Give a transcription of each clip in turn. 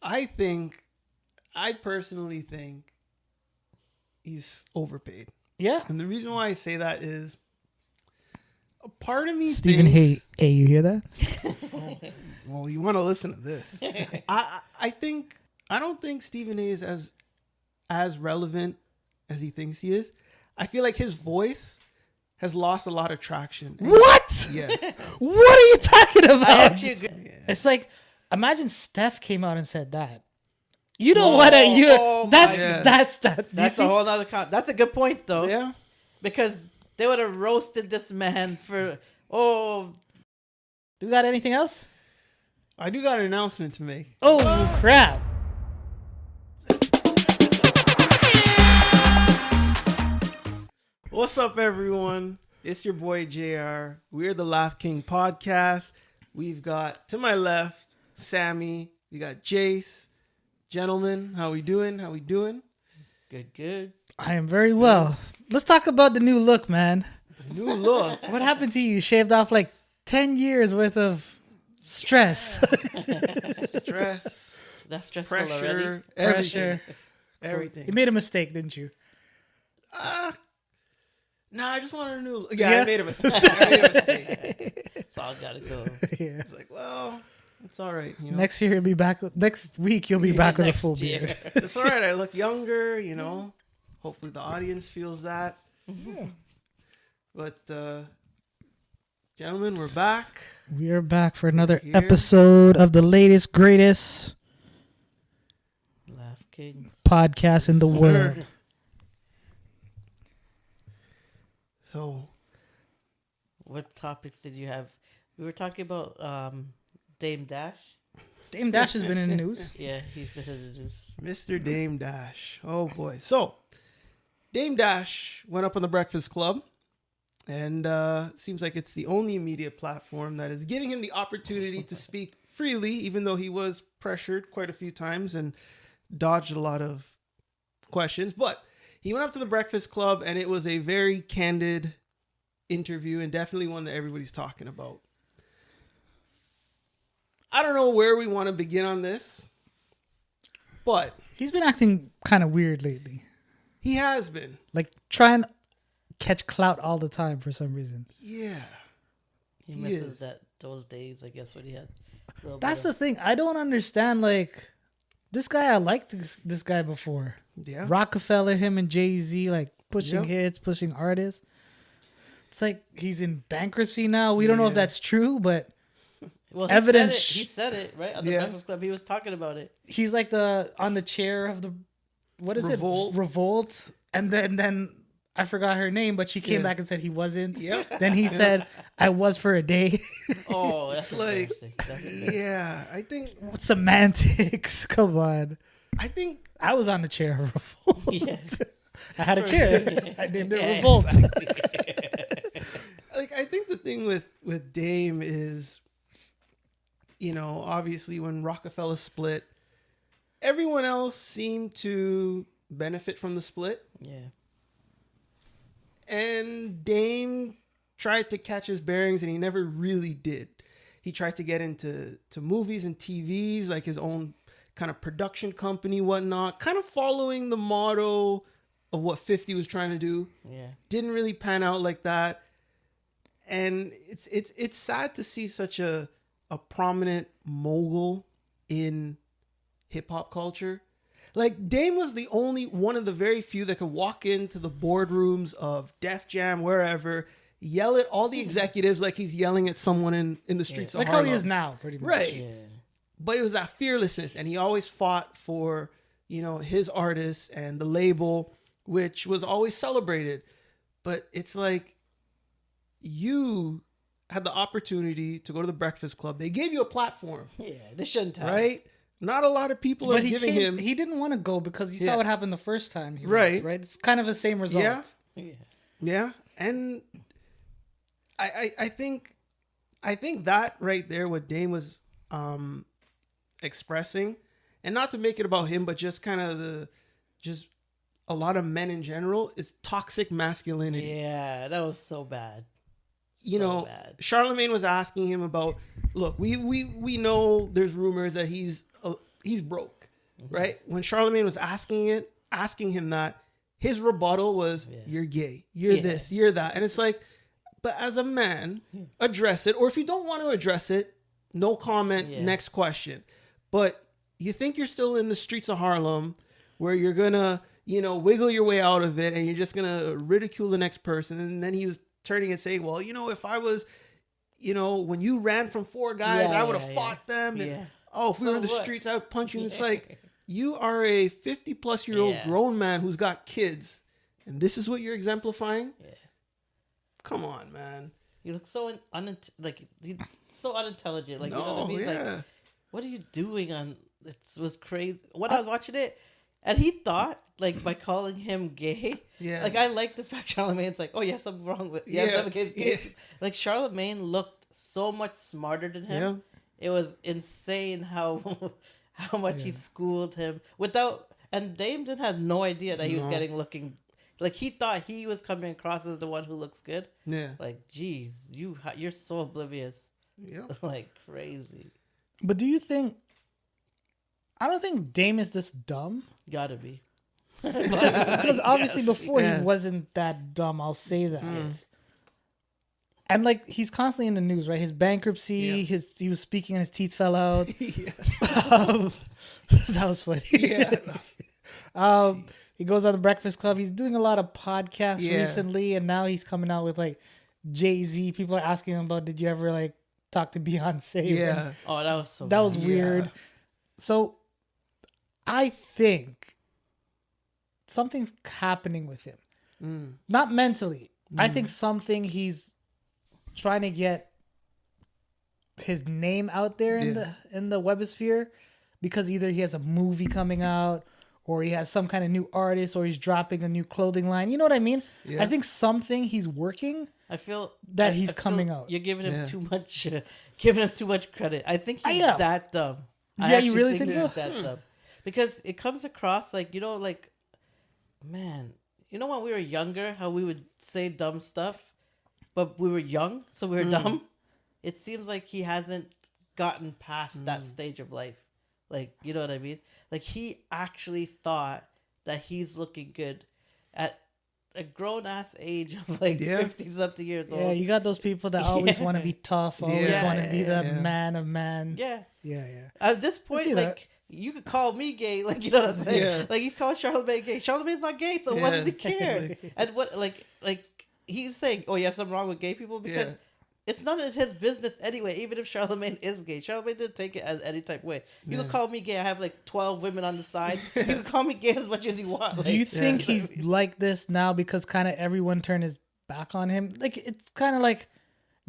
I personally think he's overpaid. Yeah. And the reason why I say that is a part of me Stephen, thinks... hey, you hear that? Well, you want to listen to this. I don't think Stephen A is as relevant as he thinks he is. I feel like his voice has lost a lot of traction. What? Yes. What are you talking about? I actually agree. Yeah. It's like, imagine Steph came out and said that. You know what? That's That's a whole other That's a good point, though. Yeah. Because they would have roasted this man for, Do we got anything else? I do got an announcement to make. Oh, crap. What's up, everyone? It's your boy, JR. We're the Laugh King podcast. We've got, to my left, Sammy. We got Jace. Gentlemen, how we doing? Good. I am very well. Let's talk about the new look, man. The new look. What happened to you? You shaved off like 10 years worth of stress. Stress. That's stressful Pressure. already. Pressure. Everything. You made a mistake, didn't you? No, I just wanted a new look. Yeah, Yeah. I made a mistake. It's all gotta go. Yeah. It's like, well, it's all right. You know? Next year, next week, you'll be back with a Next full year. beard. It's all right. I look younger, you know. Hopefully the audience feels that. Yeah. But, gentlemen, we're back. We are back for another Here. episode of the latest, greatest Laugh King. podcast in the world. So, What topics did you have? We were talking about Dame Dash. Dame Dash has been in the news. Yeah, he's been in the news. Mr. Dame Dash. Oh, boy. So, Dame Dash went up on the Breakfast Club. And seems like it's the only media platform that is giving him the opportunity to speak freely, even though he was pressured quite a few times and dodged a lot of questions. But he went up to the Breakfast Club, and it was a very candid interview and definitely one that everybody's talking about. I don't know where we want to begin on this, but He's been acting kind of weird lately. he has been. Like trying to catch clout all the time for some reason. Yeah. He He misses is. those days, I guess, when he had. That's the thing. I don't understand. Like this guy, I liked this guy before. Yeah. Rockefeller, him and Jay-Z, like pushing Yep. hits, pushing artists. It's like he's in bankruptcy now. We don't know if Yeah. that's true, but Well, evidence- He said it right on the Yeah. Breakfast Club. He was talking about it. he's like on the chair of the what is Revolt. it? Revolt. And then I forgot her name, but she came Yeah. back and said he wasn't. Yep. Then he said I was for a day. Oh, that's It's like, embarrassing. That's embarrassing. yeah, I think Semantics. Come on. I was on the chair of Revolt. Yeah. I had a chair. I named it Yeah, Revolt. like I think the thing with Dame is, you know, obviously when Rockefeller split, everyone else seemed to benefit from the split, Yeah. and Dame tried to catch his bearings, and he never really did. He tried to get into movies and TVs, like his own kind of production company, whatnot, kind of following the motto of what 50 was trying to do. Yeah. Didn't really pan out like that. And it's sad to see such a prominent mogul in hip hop culture. Like Dame was the only one of the very few that could walk into the boardrooms of Def Jam, wherever, yell at all the executives like he's yelling at someone in the streets Like of how Harlem. he is now, pretty much. Right. Yeah. But it was that fearlessness, and he always fought for, you know, his artists and the label, which was always celebrated. But it's like you had the opportunity to go to the Breakfast Club. They gave you a platform, Yeah. They shouldn't have. right? Not a lot of people are But giving him. he didn't want to go because he Yeah. saw what happened the first time. He Right. went, right. It's kind of the same result. Yeah. Yeah. Yeah, and I think that right there, what Dame was expressing, and not to make it about him, but just kind of just a lot of men in general, is toxic masculinity. Yeah. That was so bad. You So know, bad. Charlemagne was asking him about, look, we know there's rumors that he's he's broke, right? When Charlemagne was asking him that, his rebuttal was, "You're gay, you're this, you're that," and it's like, but as a man, address it, or if you don't want to address it, no comment. Next question. But you think you're still in the streets of Harlem, where you're gonna, wiggle your way out of it, and you're just gonna ridicule the next person, and then he was turning and saying, "Well, if I was." When you ran from 4 guys, I would have fought them. And, if we were in the streets, I would punch you. And it's like, you are a 50-plus-year-old grown man who's got kids. And this is what you're exemplifying? Yeah. Come on, man. You look so so unintelligent. Like, you know what I mean? Like, what are you doing on... It was crazy. When I was watching it, and he thought, like, by calling him gay, like, I like the fact Charlemagne's like, oh, you have something wrong with... Like, Charlemagne looked so much smarter than him. It was insane how much he schooled him without... And Dame didn't have no idea that he was looking... Like, he thought he was coming across as the one who looks good. Yeah. Like, geez, you're so oblivious. Yeah. Like, crazy. But do you think... I don't think Dame is this dumb. Gotta be. Because obviously before he wasn't that dumb, I'll say that. And like he's constantly in the news, right? His bankruptcy, he was speaking and his teeth fell out. That was funny. He goes on the Breakfast Club. He's doing a lot of podcasts recently, and now he's coming out with like Jay-Z. People are asking him about, did you ever like talk to Beyonce? Yeah. Oh, that was weird. So I think something's happening with him. Not mentally. I think something he's trying to get his name out there in the webosphere, because either he has a movie coming out or he has some kind of new artist or he's dropping a new clothing line. You know what I mean? Yeah. I think something he's working. I feel that he's coming out. You're giving him too much credit. I think he's that dumb. Yeah, you really think so? That dumb. Because it comes across like, man, when we were younger, how we would say dumb stuff, but we were young, so we were dumb. It seems like he hasn't gotten past that stage of life. Like, you know what I mean? Like, he actually thought that he's looking good at a grown-ass age of, 50-something years old. Yeah, you got those people that always want to be tough, always want to be the man of man. Yeah. Yeah. At this point, like, you could call me gay, like, you know what I'm saying? Yeah. Like, he's calling Charlemagne gay. Charlemagne's not gay, so what does he care? And what, like, he's saying, oh, you have something wrong with gay people? Because it's none of his business anyway, even if Charlemagne is gay. Charlemagne didn't take it as any type of way. You can call me gay. I have like 12 women on the side. You can call me gay as much as you want. Like, do you think he's like this now because kind of everyone turned his back on him? Like, it's kind of like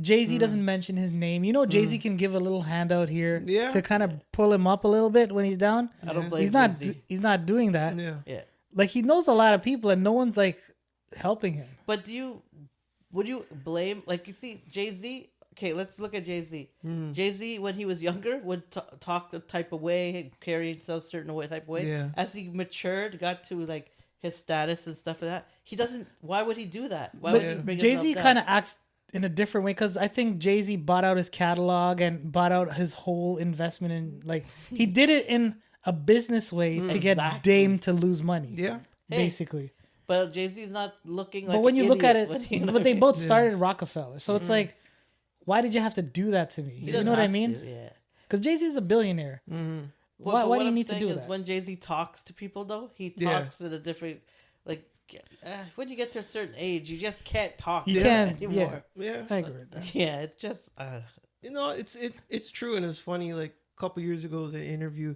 Jay-Z doesn't mention his name. Jay-Z can give a little handout here to kind of pull him up a little bit when he's down. I don't blame He's not doing that. Yeah. Like, he knows a lot of people and no one's like helping him. But would you blame, like, you see, Jay-Z, okay, let's look at Jay-Z. Jay-Z, when he was younger, would talk the type of way, carry himself a certain type of way. Yeah. As he matured, got to, like, his status and stuff like that, he doesn't, why would he do that? Why would he bring Jay-Z kind of acts in a different way, because I think Jay-Z bought out his catalog and bought out his whole investment in, like, he did it in a business way to get Dame to lose money. Yeah. Basically. But Jay-Z's not looking like. But when you look at it, but they both started Rockefeller, so it's like, why did you have to do that to me? You know what I mean? Yeah. Because Jay-Z is a billionaire. Why do you need to do that? When Jay-Z talks to people, though, he talks in a different, like, when you get to a certain age, you just can't talk. You can't anymore. Yeah, I agree with that. Yeah, it's just. It's true, and it's funny. Like a couple years ago, in an interview,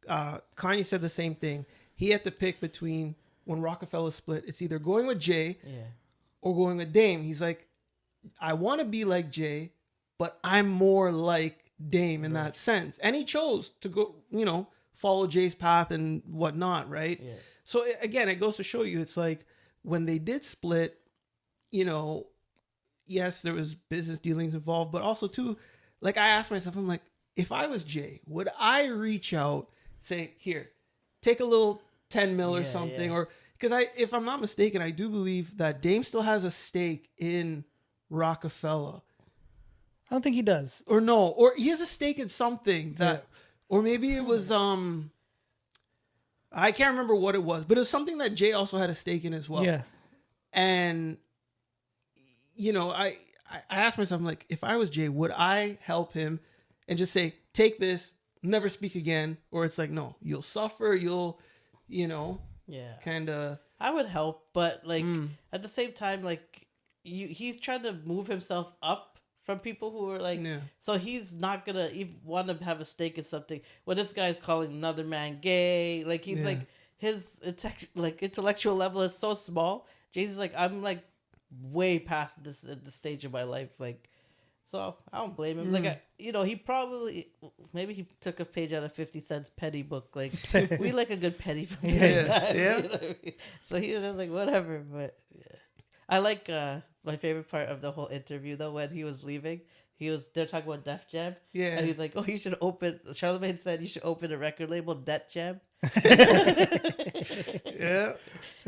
Kanye said the same thing. He had to pick between. When Rockefeller split, it's either going with Jay or going with Dame. He's like, I want to be like Jay, but I'm more like Dame in that sense. And he chose to go, follow Jay's path and whatnot, right? Yeah. So again, it goes to show you, it's like when they did split, yes, there was business dealings involved, but also too, like I asked myself, I'm like, if I was Jay, would I reach out, say, here, take a little 10 mil or something, or because if I'm not mistaken, I do believe that Dame still has a stake in Rockefeller. I don't think he does. Or he has a stake in something that, Or maybe it was I can't remember what it was, but it was something that Jay also had a stake in as well. Yeah. And I asked myself, I'm like, if I was Jay, would I help him and just say, take this, never speak again? Or it's like, no, you'll suffer, you'll, kind of. I would help, but like at the same time, like he's trying to move himself up from people who are like, so he's not gonna even want to have a stake in something. Well, this guy's calling another man gay. Like he's like his intellectual level is so small. Jay's like, I'm like way past this at the stage of my life. Like, so I don't blame him. Like, he probably maybe he took a page out of 50 Cent's Petty book. Like, we like a good petty book. Yeah. You know what I mean? So he was like, whatever. But yeah. I like my favorite part of the whole interview though, when he was leaving. They're talking about Def Jam. Yeah. And he's like, oh, you should open. Charlamagne said you should open a record label, Det Jam. Yeah.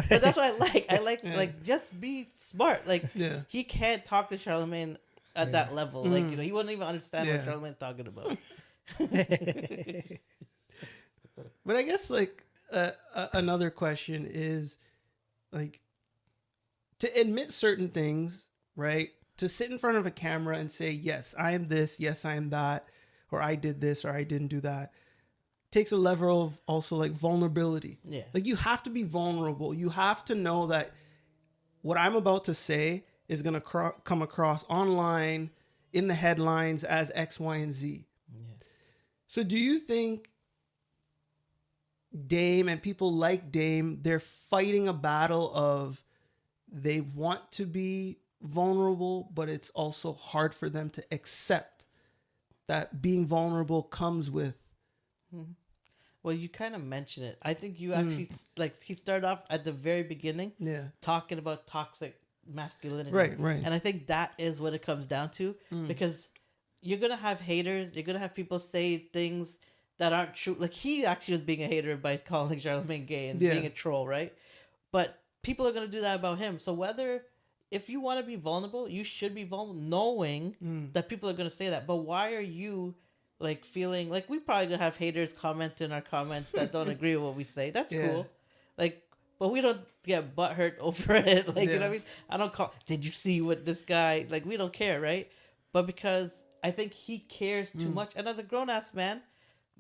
But that's what I like just be smart. Like he can't talk to Charlamagne at that level. Like, he wouldn't even understand what Charlamagne's talking about. But I guess like another question is like to admit certain things, right? To sit in front of a camera and say, yes, I am this, yes, I am that, or I did this, or I didn't do that, takes a level of also like vulnerability. Yeah. Like you have to be vulnerable. You have to know that what I'm about to say is going to come across online in the headlines as X, Y, and Z. Yeah. So do you think Dame and people like Dame, they're fighting a battle of they want to be vulnerable, but it's also hard for them to accept that being vulnerable comes with. Well, you kind of mentioned it. I think you actually like he started off at the very beginning, talking about toxic masculinity, right. And I think that is what it comes down to, because you're gonna have haters, you're gonna have people say things that aren't true. Like he actually was being a hater by calling Charlamagne gay and being a troll, right? But people are gonna do that about him. So if you want to be vulnerable, you should be vulnerable, knowing that people are going to say that. But why are you like feeling like we probably gonna have haters comment in our comments that don't agree with what we say? That's cool. Like, but we don't get butthurt over it. Like, you know what I mean? I don't call, did you see what this guy, like, we don't care, right? But because I think he cares too much. And as a grown ass man,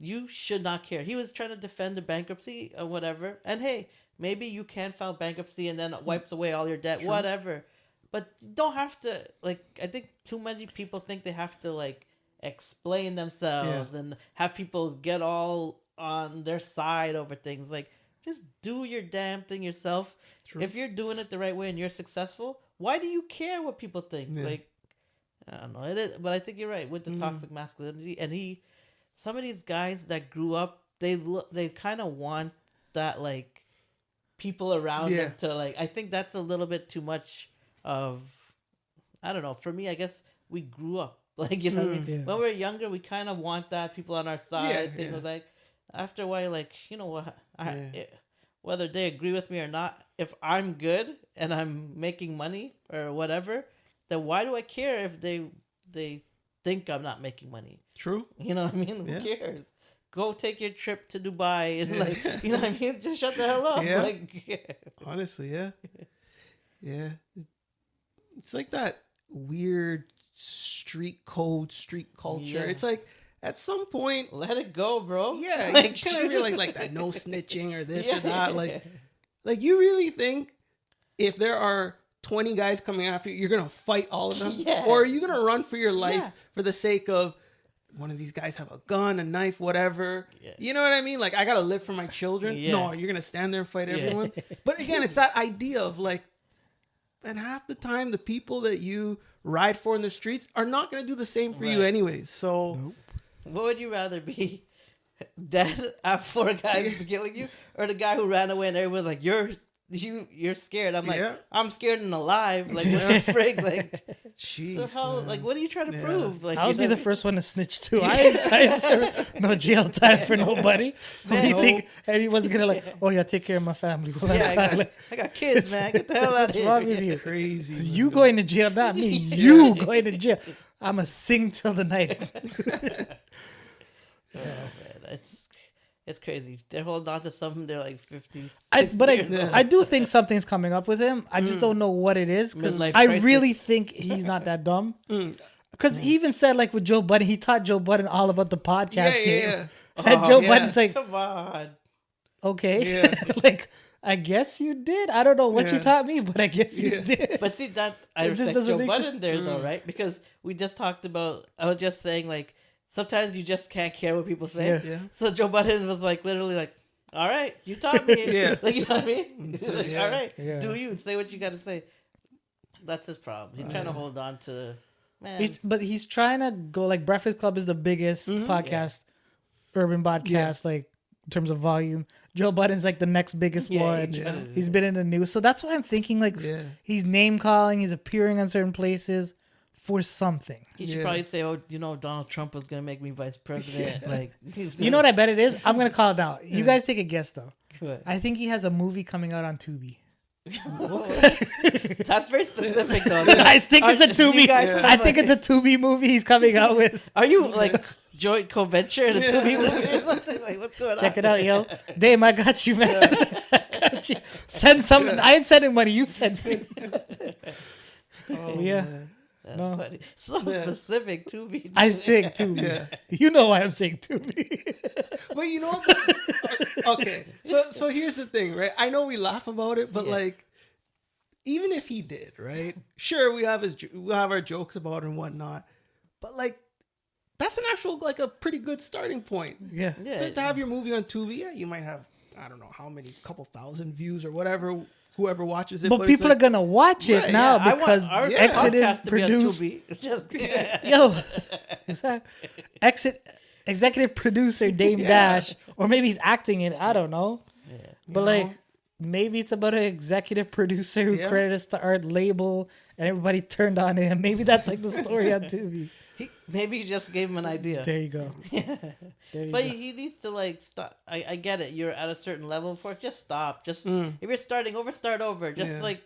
you should not care. He was trying to defend the bankruptcy or whatever. And hey, maybe you can file bankruptcy and then it wipes away all your debt, whatever. But you don't have to, like, I think too many people think they have to, like, explain themselves and have people get all on their side over things. Like, just do your damn thing yourself. True. If you're doing it the right way and you're successful, why do you care what people think? Like, I don't know. It is, but I think you're right with the toxic masculinity. And some of these guys that grew up, they kind of want that, like, people around them to, like, I think that's a little bit too much of, I don't know. For me, I guess we grew up, like, you know what I mean? When we were younger, we kind of want that, people on our side, things like. After a while, like, you know what, whether they agree with me or not, if I'm good and I'm making money or whatever, then why do I care if they think I'm not making money? True. You know what I mean? Who cares? Go take your trip to Dubai and like, you know what I mean? Just shut the hell up. Like, honestly, yeah. It's like that weird street code, street culture. Yeah. It's like at some point, let it go, bro. Yeah, like, you kind of really like that no snitching or this or that. Like you really think if there are 20 guys coming after you, you're gonna fight all of them, or are you gonna run for your life for the sake of one of these guys have a gun, a knife, whatever? You know what I mean? Like, I gotta live for my children. No, you're gonna stand there and fight everyone. But again, it's that idea of like. And half the time, the people that you ride for in the streets are not going to do the same for you anyways. So, what would you rather be? Dead after 4 guys killing you? Or the guy who ran away and everyone's like, you're scared. I'm like, I'm scared and alive. Like, what the frig? Like, jeez, the hell? Like, what are you trying to prove? Like, I would be the first one to snitch too. I ain't signed no jail time for nobody. Man, you think anyone's gonna like, oh yeah, take care of my family? I got kids, man. Get the hell out of here. What's wrong with you? Crazy. You going to jail, not me. You going to jail. I'ma sing till the night. Oh, man, it's crazy. They're holding on to something. They're like 50. I do think something's coming up with him. I just don't know what it is because I really think he's not that dumb. Because he even said like with Joe Budden, he taught Joe Budden all about the podcast game. Yeah. And Joe Budden's like, come on. Okay. Yeah. Like, I guess you did. I don't know what you taught me, but I guess you did. But see, that I respect Joe Budden there, though, right? Because we just talked about, I was just saying, like, sometimes you just can't care what people say. Yeah. So Joe Budden was like, literally like, all right, you taught me. Like, you know what I mean? He's like, all right, do you. Say what you got to say. That's his problem. He's trying to hold on to, man. He's trying to go, like, Breakfast Club is the biggest podcast, urban podcast, like, in terms of volume. Joe Budden's like the next biggest one. He's been in the news. So that's why I'm thinking like he's name calling, he's appearing on certain places for something. He should probably say, oh, you know, Donald Trump was going to make me vice president. Like, you know what I bet it is? I'm going to call it out. You guys take a guess though. I think he has a movie coming out on Tubi. That's very specific though. I think it's a Tubi. I think it's a Tubi movie he's coming out with. Are you like joint co-venture in a Tubi movie or something? Like, what's going on? Check it out, yo. Dame, I got you, man. I got you. Send some. I ain't sending money. You send me. Man. That's funny. So specific, Tubi. I think Tubi. Yeah. You know why I'm saying Tubi. But you know what? Okay. So here's the thing, right? I know we laugh about it, but like, even if he did, right? Sure, we have our jokes about it and whatnot, but like, that's an actual, like, a pretty good starting point. Yeah. To have your movie on Tubi, you might have, I don't know how many, couple thousand views or whatever, whoever watches it. But people are going to watch it now because executive producer Dame Dash, or maybe he's acting it. I don't know. Yeah. But maybe it's about an executive producer who credited us to our label and everybody turned on him. Maybe that's like the story on Tubi. Maybe you just gave him an idea. There you go. But he needs to like stop. I get it. You're at a certain level for it. Just stop. Just if you're starting over, start over. Just like,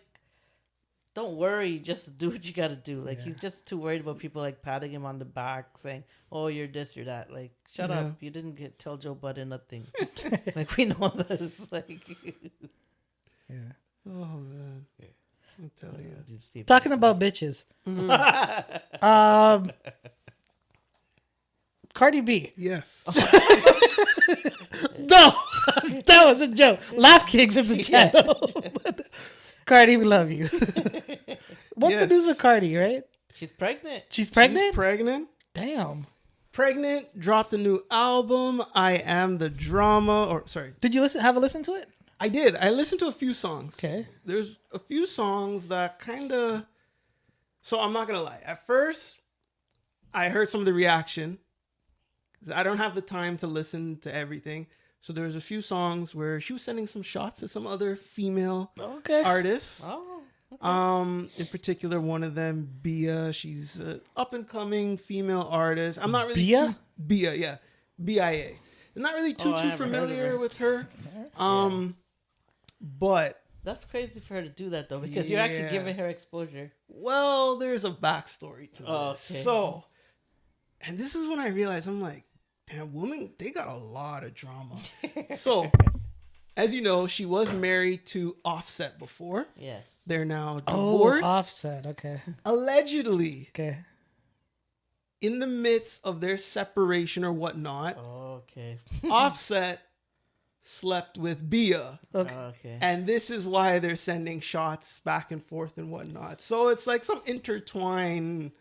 don't worry. Just do what you got to do. Like he's just too worried about people like patting him on the back, saying, "Oh, you're this, you're that." Like, shut up. You didn't tell Joe Budden nothing. Like we know this. Like, Oh man. I'm telling you. Talking about bitches. Cardi B. Yes. No, that was a joke. Laugh Kings is the channel. Cardi, we love you. What's the news with Cardi, right? She's pregnant. She's pregnant? She's pregnant. Damn. Pregnant, dropped a new album, I Am the Drama, Did you have a listen to it? I did. I listened to a few songs. Okay. There's a few songs that kind of... So I'm not going to lie. At first, I heard some of the reaction. I don't have the time to listen to everything. So there was a few songs where she was sending some shots to some other female artists. Oh. Okay. In particular, one of them, Bia. She's an up-and-coming female artist. I'm not really... Bia? Bia, yeah. B-I-A. I'm not really too familiar with her. But that's crazy for her to do that though, because you're actually giving her exposure. Well, there's a backstory to this. Okay. So, and this is when I realized, I'm like, damn, women, they got a lot of drama. So, as you know, she was married to Offset before. Yes. They're now divorced. Oh, Offset, okay. Allegedly. Okay. In the midst of their separation or whatnot. Okay. Offset slept with Bia. Okay. And this is why they're sending shots back and forth and whatnot. So it's like some intertwined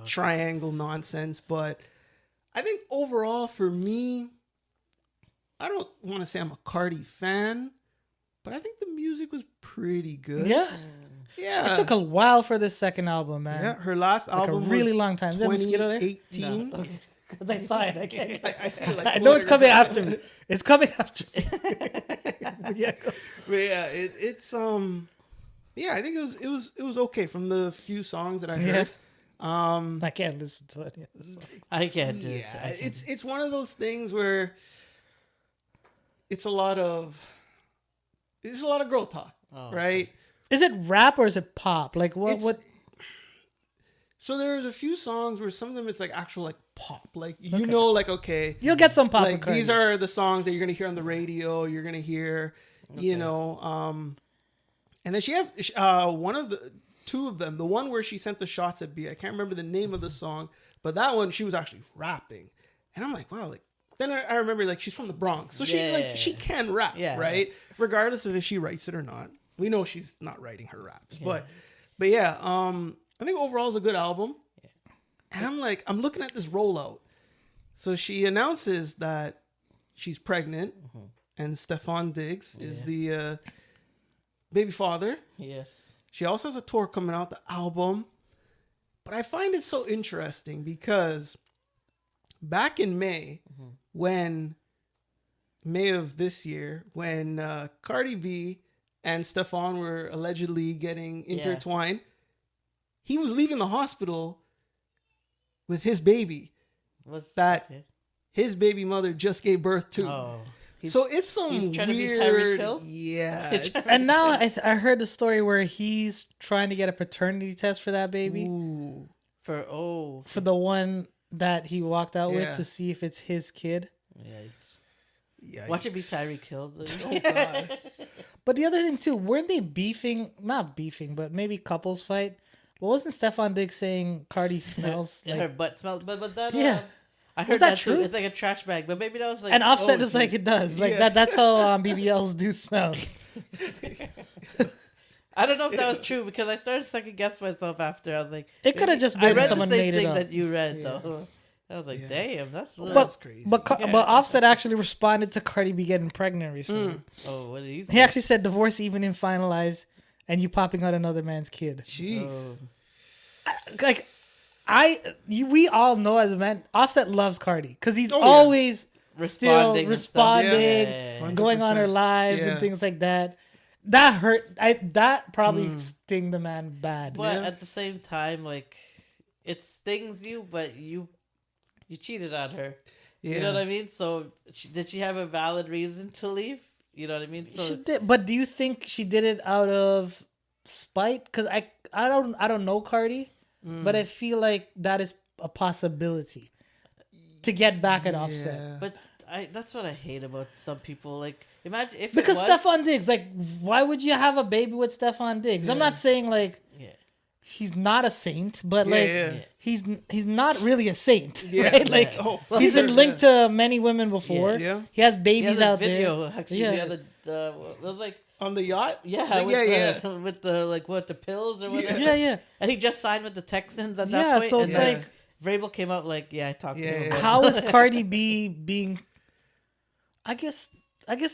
triangle nonsense. But I think overall for me, I don't want to say I'm a Cardi fan, but I think the music was pretty good. Yeah. Yeah. It took a while for this second album, man. Yeah, her last album a really was long time. 2018. No. Because I saw it. I can't. I see it like I know it's coming after me. It's coming after me. But yeah, it's I think it was okay from the few songs that I heard. I can't listen to any of this. I can't do it. It's one of those things where it's a lot of girl talk, right? Okay. Is it rap or is it pop? Like what? So there's a few songs where some of them it's like actual like pop. Like you know, like okay, you'll get some pop. Like these are the songs that you're gonna hear on the radio. You're gonna hear, you know, and then she have two of them. The one where she sent the shots at B. I can't remember the name of the song, but that one she was actually rapping, and I'm like, wow, like. Then I remember like she's from the Bronx, so she can rap, right? Regardless of if she writes it or not. We know she's not writing her raps, but yeah, I think overall it's a good album. Yeah. And I'm looking at this rollout. So she announces that she's pregnant, and Stefon Diggs is the baby father. Yes. She also has a tour coming out, the album. But I find it so interesting because back in May of this year, when Cardi B and Stefon were allegedly getting intertwined, he was leaving the hospital with his baby his baby mother just gave birth to. Oh. So it's some he's trying weird, to be yeah. And now I heard the story where he's trying to get a paternity test for that baby. Ooh. For the one that he walked out with to see if it's his kid. Yeah. Watch it be Tyreek Hill. Oh God. But the other thing too, weren't they beefing? Not beefing, but maybe couples fight. Well, wasn't Stefon Diggs saying Cardi smells like her butt smells? But that I heard that true. Too. It's like a trash bag, but maybe that was like and Offset was like it does. Like that's how BBLs do smell. I don't know if that was true because I started second guess myself after. I was like, it could have just been someone made it up. I read the same thing that you read though. I was like, damn, that's crazy. But Offset actually responded to Cardi B getting pregnant recently. Oh, what did he say? He actually said divorce even in finalized and you popping out another man's kid. Jeez. We all know as a man, Offset loves Cardi because he's always responding, going on her lives and things like that. That hurt. That probably sting the man bad. But at the same time, like it stings you, but you cheated on her. You know what I mean? So did she have a valid reason to leave? You know what I mean? So, she did, but do you think she did it out of spite? Because I don't know Cardi, but I feel like that is a possibility to get back at Offset. But that's what I hate about some people. Like imagine if because Stefon Diggs, like, why would you have a baby with Stefon Diggs? I'm not saying like he's not a saint, but he's not really a saint, right? Like he's been linked to many women before. Yeah. He has babies out video, there. Actually, it was like on the yacht. With the pills or whatever. Yeah. And he just signed with the Texans at that point. So it's like Vrabel came out like, I talked to him. How is Cardi B being? I guess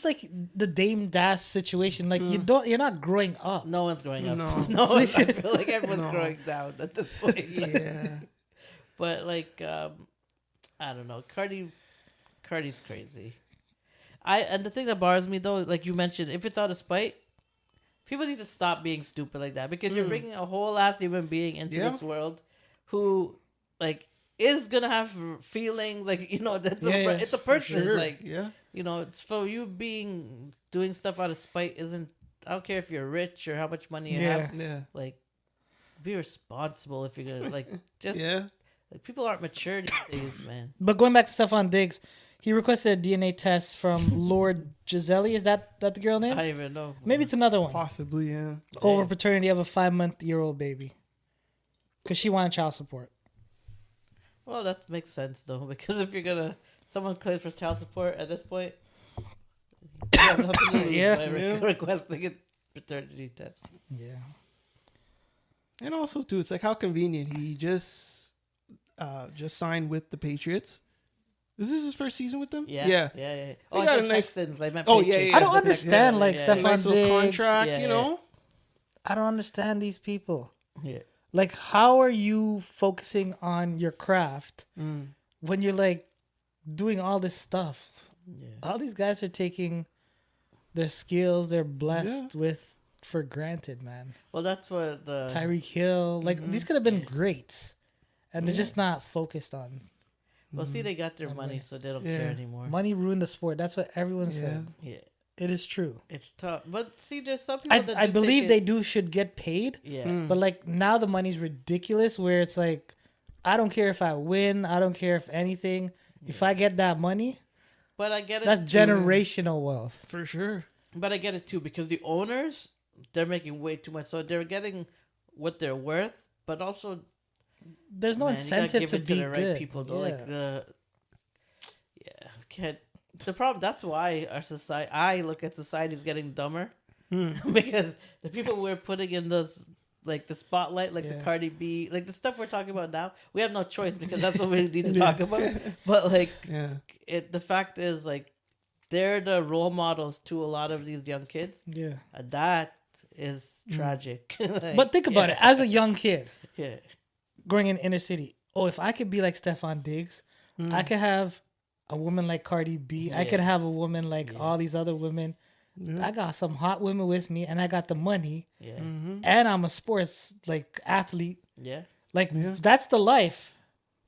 like the Dame Dash situation, like you're not growing up. No one's growing up. No, I feel like everyone's growing down at this point. But like, I don't know. Cardi's crazy. And the thing that bothers me though, like you mentioned, if it's out of spite, people need to stop being stupid like that because you're bringing a whole ass human being into this world, who like is gonna have feeling like it's a person it's for you doing stuff out of spite isn't. I don't care if you're rich or how much money you have. Like, be responsible if you're gonna like just like people aren't mature these days, man. But going back to Stefon Diggs, he requested a DNA test from Lord Giselle. Is that the girl name? I don't even know. Maybe it's another one. Possibly, over paternity of a 5-month-old baby, because she wanted child support. Well, that makes sense though, because if you're someone claims for child support at this point, you have nothing to lose by requesting a paternity test. Yeah. And also too, it's like how convenient he just signed with the Patriots. Is this his first season with them? Yeah. Oh, he got a nice. Texans. I don't understand Stefon nice little contract, you know. I don't understand these people. Yeah. Like, how are you focusing on your craft when you're like doing all this stuff? Yeah. All these guys are taking their skills they're blessed with for granted, man. Well, that's what the Tyreek Hill, like these could have been greats, and they're just not focused on. Well, see, they got their money, so they don't care anymore. Money ruined the sport. That's what everyone said. Yeah. It is true. It's tough, but see, there's some people that I believe they should get paid. Yeah, but like now the money's ridiculous. Where it's like, I don't care if I win. I don't care if anything. If I get that money, but I get it. That's generational wealth for sure. But I get it too because the owners, they're making way too much, so they're getting what they're worth. But also, there's no incentive to be the good. Right people, though. Can't. The problem. That's why our society. I look at society as getting dumber because the people we're putting in those. Like the spotlight, like the Cardi B, like the stuff we're talking about now, we have no choice because that's what we need to talk about. But like, the fact is, like, they're the role models to a lot of these young kids. Yeah, and that is tragic. Like, but think about it. As a young kid, yeah, growing in inner city, if I could be like Stefon Diggs, I could have a woman like Cardi B. I could have a woman like all these other women. Yeah. I got some hot women with me, and I got the money. Yeah, and I'm a sports athlete. Yeah, that's the life.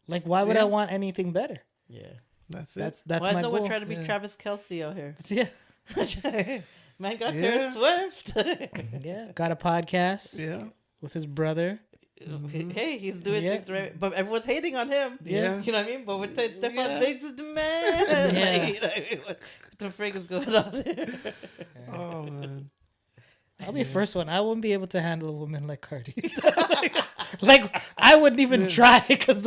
Like, why would I want anything better? Yeah, that's it. That's why my no goal. one trying to be Travis Kelce out here? Yeah, man got Taylor Swift. Yeah, got a podcast. Yeah, with his brother. Hey, he's doing things right, but everyone's hating on him. Yeah, you know what I mean. But with Stefon Diggs is the man. Yeah. What the frig is going on here? Oh man, I'll be the first one. I wouldn't be able to handle a woman like Cardi. like I wouldn't even try because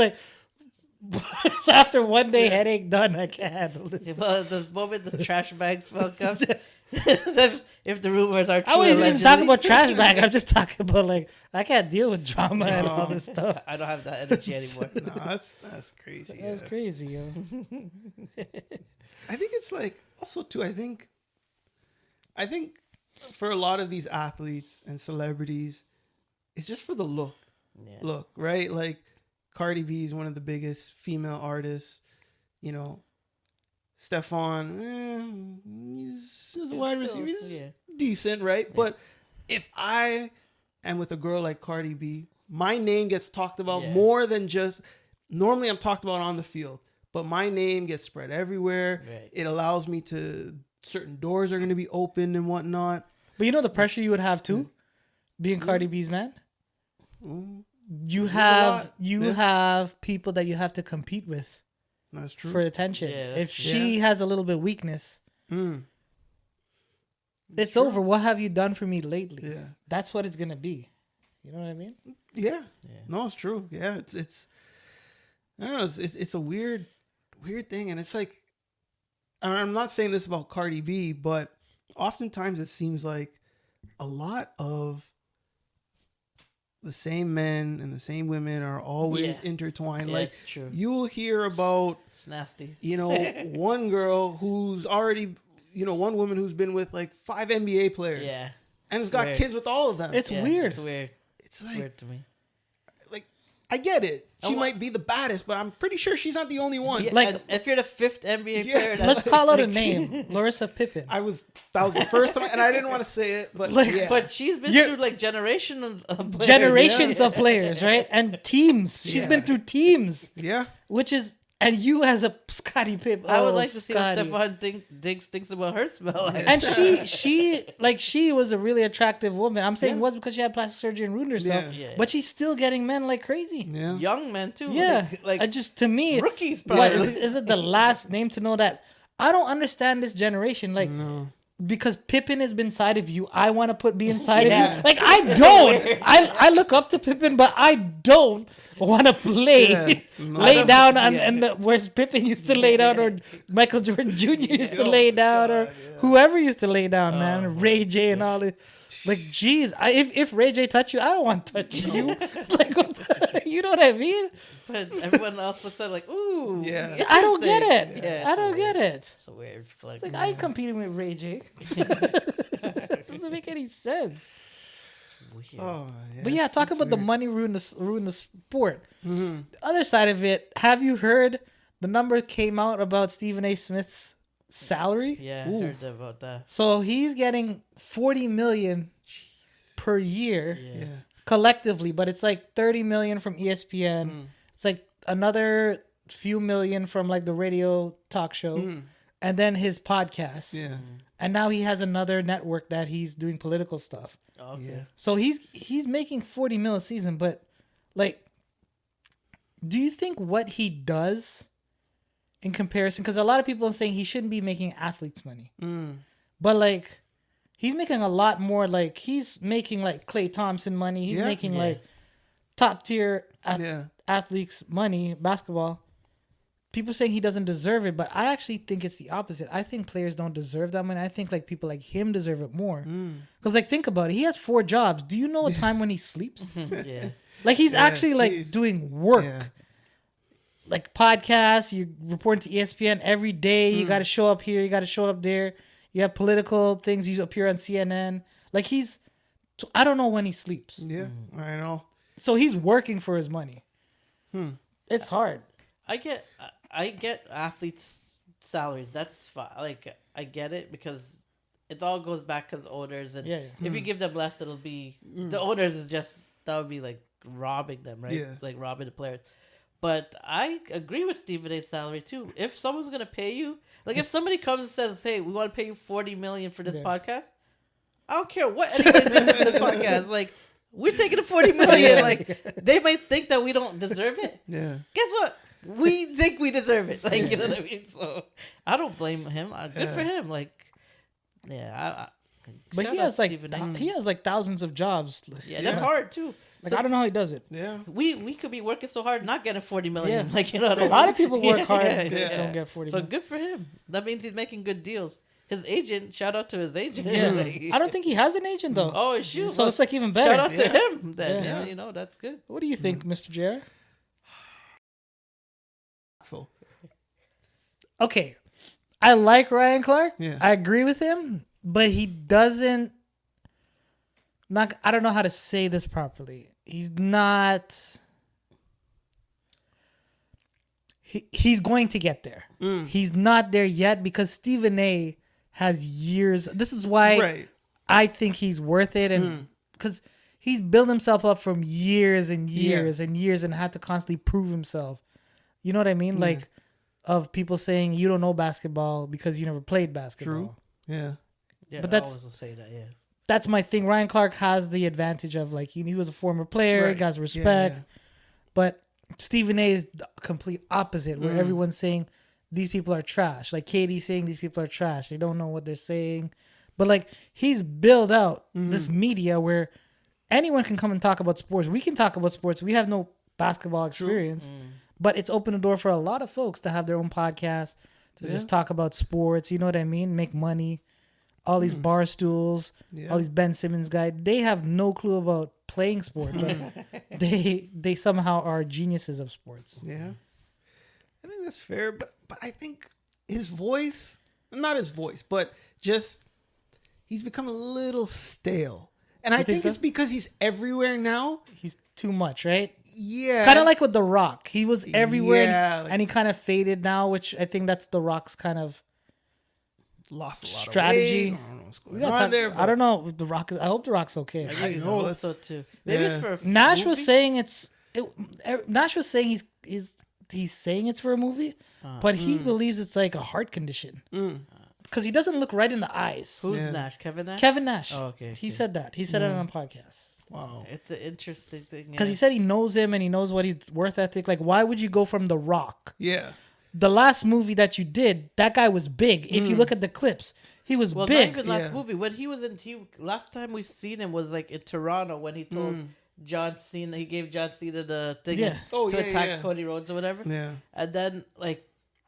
after one day headache done, I can't handle this. But the moment the trash bag smell comes. If the rumors are true, I wasn't even talking about trash bag. I'm just talking about I can't deal with drama and all this stuff. I don't have that energy anymore. No, that's crazy. That's crazy, yo. I think it's also too. I think for a lot of these athletes and celebrities, it's just for the look. Yeah. Look, right? Like Cardi B is one of the biggest female artists. You know. Stefon, he's a wide receiver. He's decent, right? Yeah. But if I am with a girl like Cardi B, my name gets talked about more than just... Normally, I'm talked about on the field, but my name gets spread everywhere. Right. It allows me to... Certain doors are going to be opened and whatnot. But you know the pressure you would have, too? Being Cardi B's man? You have people that you have to compete with. That's true. For attention. Yeah, if she has a little bit weakness, it's true. Over. What have you done for me lately? Yeah. That's what it's going to be. You know what I mean? Yeah. No, it's true. Yeah. It's I don't know. It's a weird thing. And it's like, I'm not saying this about Cardi B, but oftentimes it seems like a lot of the same men and the same women are always intertwined. Yeah, it's true. You'll hear about... It's nasty. One girl who's already... one woman who's been with 5 NBA players. Yeah. And has got kids with all of them. It's weird. It's weird. It's weird to me. I get it. She might be the baddest, but I'm pretty sure she's not the only one. Yeah, if you're the 5th NBA player... Let's call out a name. Larissa Pippen. That was the first time, and I didn't want to say it, but But she's been through generations of players. Generations of players, right? And teams. She's been through teams. Yeah. Which is... And you as a Scottie Pippen. I would like to see what Stefon Diggs thinks about her smell. And she was a really attractive woman. I'm saying it was because she had plastic surgery and ruined herself. Yeah. But she's still getting men like crazy. Yeah. Young men too. Yeah. Just to me, rookies probably. Is it the last name to know that? I don't understand this generation. No. Because Pippen has been inside of you, I want to be inside of you. I don't. I look up to Pippen, but I don't want to lay down and where's Pippen used to lay down, or Michael Jordan Jr. used to lay down, or whoever used to lay down, man. Ray J and all it. Geez, if Ray J touch you, I don't want to touch you. You know what I mean? But everyone else looks at it ooh. Yeah. I don't get it. Yeah, I don't get it. It's a weird flex. It's I ain't competing with Ray J. It doesn't make any sense. It's weird. Oh, but talk about the money ruin the sport. Mm-hmm. The other side of it, have you heard the number came out about Stephen A. Smith's salary? Yeah, I heard about that. So he's getting $40 million per year collectively, but it's $30 million from ESPN. It's another few million from the radio talk show, and then his podcast. Yeah, and now he has another network that he's doing political stuff. Okay, so he's making $40 million a season, but Do you think what he does in comparison, because a lot of people are saying he shouldn't be making athletes money, but like he's making a lot more. Like he's making like Klay Thompson money. He's making like top tier athletes money, basketball. People saying he doesn't deserve it, but I actually think it's the opposite. I think players don't deserve that money. I think like people like him deserve it more. Because like think about it, he has 4 jobs. Do you know a time when he sleeps? Like he's actually like doing work. Like podcasts, you report to ESPN every day. You got to show up here, you got to show up there. You have political things. You appear on CNN. Like I don't know when he sleeps. Yeah, I know. So he's working for his money. It's hard. I get athletes' salaries. That's fine. Like I get it because it all goes back because owners and if you give them less, it'll be the owners is just that would be like robbing them, right? Yeah. Like robbing the players. But I agree with Stephen A's salary too. If someone's gonna pay you, like if somebody comes and says, "Hey, we want to pay you $40 million for this podcast," I don't care what anybody does for this podcast. Like we're taking the $40 million. Like they might think that we don't deserve it. Yeah. Guess what? We think we deserve it. Like you know what I mean. So I don't blame him. Good for him. Like but he has like thousands of jobs. Yeah, that's hard too. Like so, I don't know how he does it. Yeah, we could be working so hard not getting $40 million. Like you know, a lot of people work hard and don't get $40 million. So good for him. That means he's making good deals. His agent, shout out to his agent. Yeah. I don't think he has an agent though. Oh shoot! So it's like even better. Shout out to him. Then yeah, you know that's good. What do you think, Mr. JR? Okay, I like Ryan Clark. Yeah. I agree with him, but he doesn't. I don't know how to say this properly. He's not. He's going to get there. He's not there yet because Stephen A has years. This is why I think he's worth it, and because he's built himself up from years and years and years, and had to constantly prove himself. You know what I mean? Like, of people saying you don't know basketball because you never played basketball. True. Yeah. But I always will say that. Yeah. That's my thing. Ryan Clark has the advantage of like he was a former player, he got respect. But Stephen A is the complete opposite, where everyone's saying these people are trash. Like Katie's saying these people are trash. They don't know what they're saying. But like he's built out this media where anyone can come and talk about sports. We can talk about sports. We have no basketball experience. But it's opened the door for a lot of folks to have their own podcast, to just talk about sports. You know what I mean? Make money. All these bar stools, all these Ben Simmons guys, they have no clue about playing sport, but they somehow are geniuses of sports. Yeah. I think that's fair, but I think his voice, not his voice, but just he's become a little stale. And I think it's because he's everywhere now. He's too much, right? Yeah. Kind of like with The Rock. He was everywhere Yeah, and he kind of faded now, which I think that's The Rock's kind of lost a lot strategy. of weight. I don't know what's going on there. I don't know. The Rock is. I hope The Rock's okay. I know that's so too. Maybe it's for a Nash movie? was saying Nash was saying he's saying it's for a movie, but he believes it's like a heart condition because he doesn't look right in the eyes. Who's Nash? Kevin Nash. Kevin Nash. Oh, okay. He said that. He said it on a podcast. Wow. It's an interesting thing. Because he said he knows him and he knows what he's worth ethic. Like, why would you go from The Rock? Yeah. The last movie that you did, that guy was big. If you look at the clips, he was well, big. not even last movie. When he was in, last time we seen him was like in Toronto when he told John Cena, he gave John Cena the thing to attack Cody Rhodes or whatever. Yeah. And then like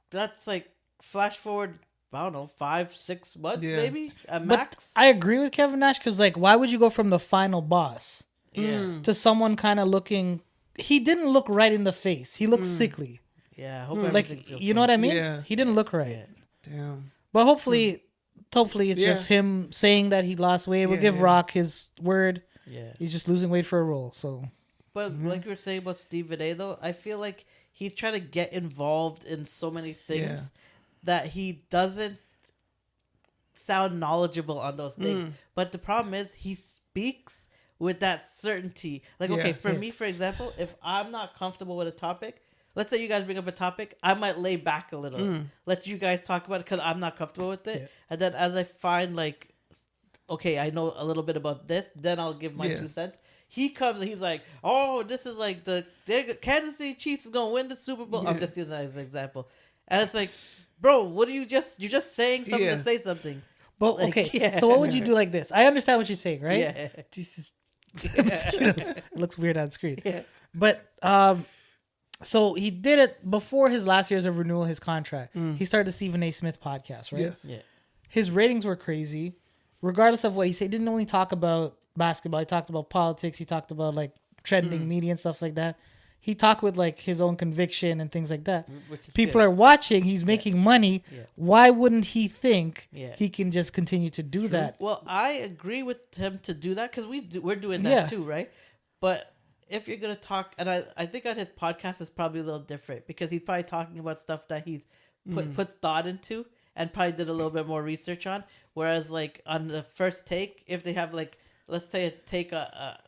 that's like flash forward, I don't know, 5-6 months maybe at max. But I agree with Kevin Nash because like, why would you go from the final boss to someone kind of looking? He didn't look right in the face. He looked sickly. Yeah, I hope like you know what I mean. Yeah. He didn't look right. Damn. But hopefully it's just him saying that he lost weight. We'll give Rock his word. Yeah, he's just losing weight for a role. So, but like you were saying about Stephen A, though, I feel like he's trying to get involved in so many things that he doesn't sound knowledgeable on those things. But the problem is he speaks with that certainty. Like, okay, for me, for example, if I'm not comfortable with a topic, let's say you guys bring up a topic, I might lay back a little, let you guys talk about it because I'm not comfortable with it. And then as I find like, okay, I know a little bit about this, then I'll give my 2 cents. he comes and he's like, "Oh, this is like the Kansas City Chiefs is gonna win the Super Bowl." Yeah. I'm just using that as an example, and it's like, bro, what are you're just saying something to say something. But Like, okay, so what would you do like this? I understand what you're saying, right? Yeah. Jesus. It looks weird on screen. Yeah. But so he did it before his last years of renewal, his contract. He started the Stephen A. Smith podcast, right? Yes. Yeah. His ratings were crazy. Regardless of what he said, he didn't only talk about basketball. He talked about politics. He talked about like trending media and stuff like that. He talked with like his own conviction and things like that. People are watching. He's making money. Yeah. Why wouldn't he think Yeah. he can just continue to do that? Well, I agree with him to do that because we're doing that too, right? But if you're gonna talk, and I think on his podcast is probably a little different because he's probably talking about stuff that he's put thought into and probably did a little bit more research on. Whereas like on the first take, if they have like, let's say take a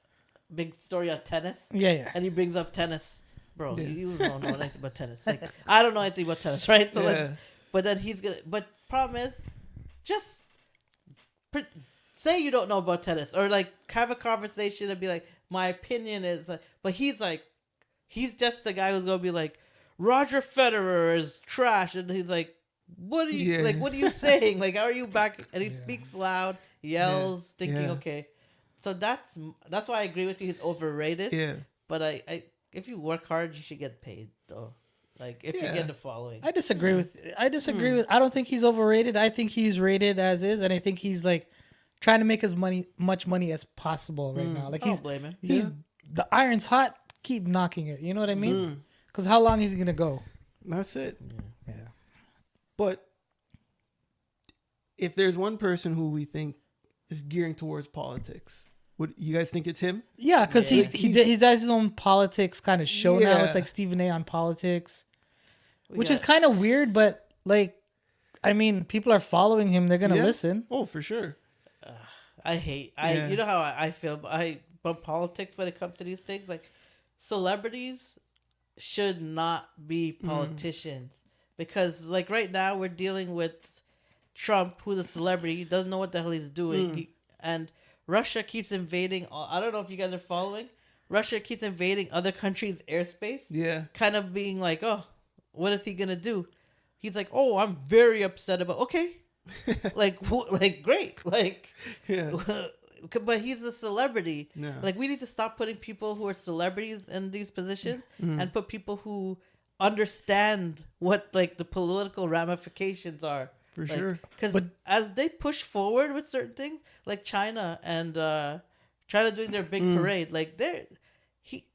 big story on tennis, and he brings up tennis, bro, you don't know anything about tennis. Like I don't know anything about tennis, right? So but then he's gonna. But problem is, just say you don't know about tennis, or like have a conversation and be like, my opinion is, but he's just the guy who's gonna be like, Roger Federer is trash, and he's like, what are you like? What are you saying? Like, how are you back? And he speaks loud, yells, thinking, okay. So that's why I agree with you. He's overrated. Yeah. But I if you work hard, you should get paid though. Like if you get the following. I disagree with. I don't think he's overrated. I think he's rated as is, and I think he's like trying to make as much money as possible right now. Like he's the iron's hot. Keep knocking it. You know what I mean? Because how long is he gonna go? That's it. Yeah. But if there's one person who we think is gearing towards politics, would you guys think it's him? Yeah, because he does his own politics kind of show now. It's like Stephen A. on politics, which is kind of weird. But like, I mean, people are following him. They're gonna listen. Oh, for sure. You know how I feel about politics when it comes to these things. Like, celebrities should not be politicians because, like, right now we're dealing with Trump, who's a celebrity. He doesn't know what the hell he's doing, and Russia keeps invading. I don't know if you guys are following. Russia keeps invading other countries' airspace. Yeah, kind of being like, oh, what is he gonna do? He's like, oh, I'm very upset about. Okay. like great, like but he's a celebrity. Like we need to stop putting people who are celebrities in these positions and put people who understand what like the political ramifications are for sure. Because as they push forward with certain things, like China and China doing their big parade, like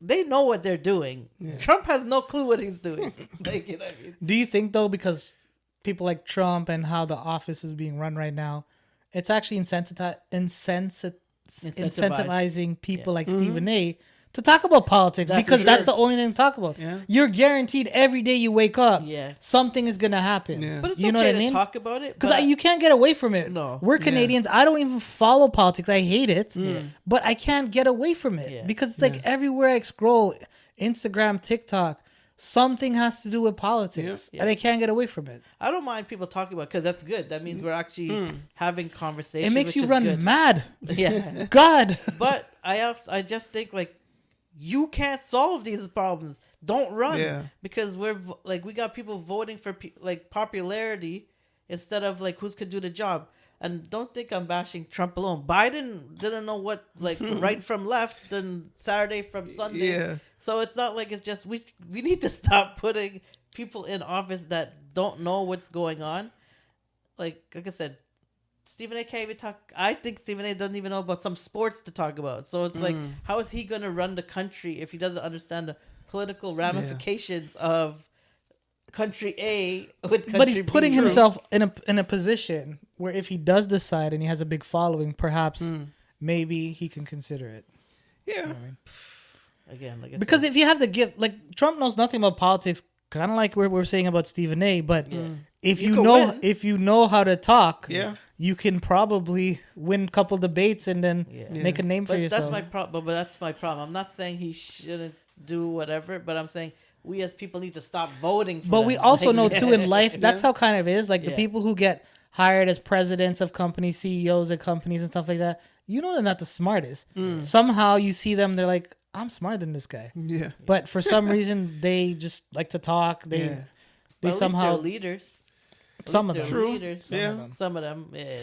they know what they're doing. Trump has no clue what he's doing. Like, you know what I mean? Do you think though, because people like Trump and how the office is being run right now, it's actually incentivizing people like Stephen A. to talk about politics because that's the only thing to talk about. Yeah. You're guaranteed every day you wake up, something is gonna happen. Yeah. But it's you know okay what I mean? To talk about it because you can't get away from it. No, we're Canadians. I don't even follow politics. I hate it, but I can't get away from it because it's like everywhere I scroll, Instagram, TikTok. Something has to do with politics, and I can't get away from it. I don't mind people talking about it because that's good. That means we're actually having conversations. It makes you run mad. Yeah, God. But I just think like you can't solve these problems. Don't run because we got people voting for like popularity instead of like who could do the job. And don't think I'm bashing Trump alone. Biden didn't know what like right from left and Saturday from Sunday. Yeah. So it's not like it's just we need to stop putting people in office that don't know what's going on. Like I said, Stephen A. can't even talk. I think Stephen A. doesn't even know about some sports to talk about. So it's like, how is he going to run the country if he doesn't understand the political ramifications of country A with country B? But he's putting himself in a position where if he does decide and he has a big following, perhaps maybe he can consider it. Yeah. You know what I mean? Again, like because if you have the gift, like Trump knows nothing about politics, kind of like we're saying about Stephen A. But if you know how to talk, you can probably win a couple debates and then make a name for yourself. That's my problem. But that's my problem. I'm not saying he shouldn't do whatever, but I'm saying we as people need to stop voting for But them. we also know too in life, that's how kind of it is. Like the people who get hired as presidents of companies, CEOs of companies and stuff like that, you know they're not the smartest. Somehow you see them, they're like, I'm smarter than this guy. Yeah. But for some reason, they just like to talk. They somehow leaders. Some of them. True. Leaders. Yeah. Some of them. Yeah,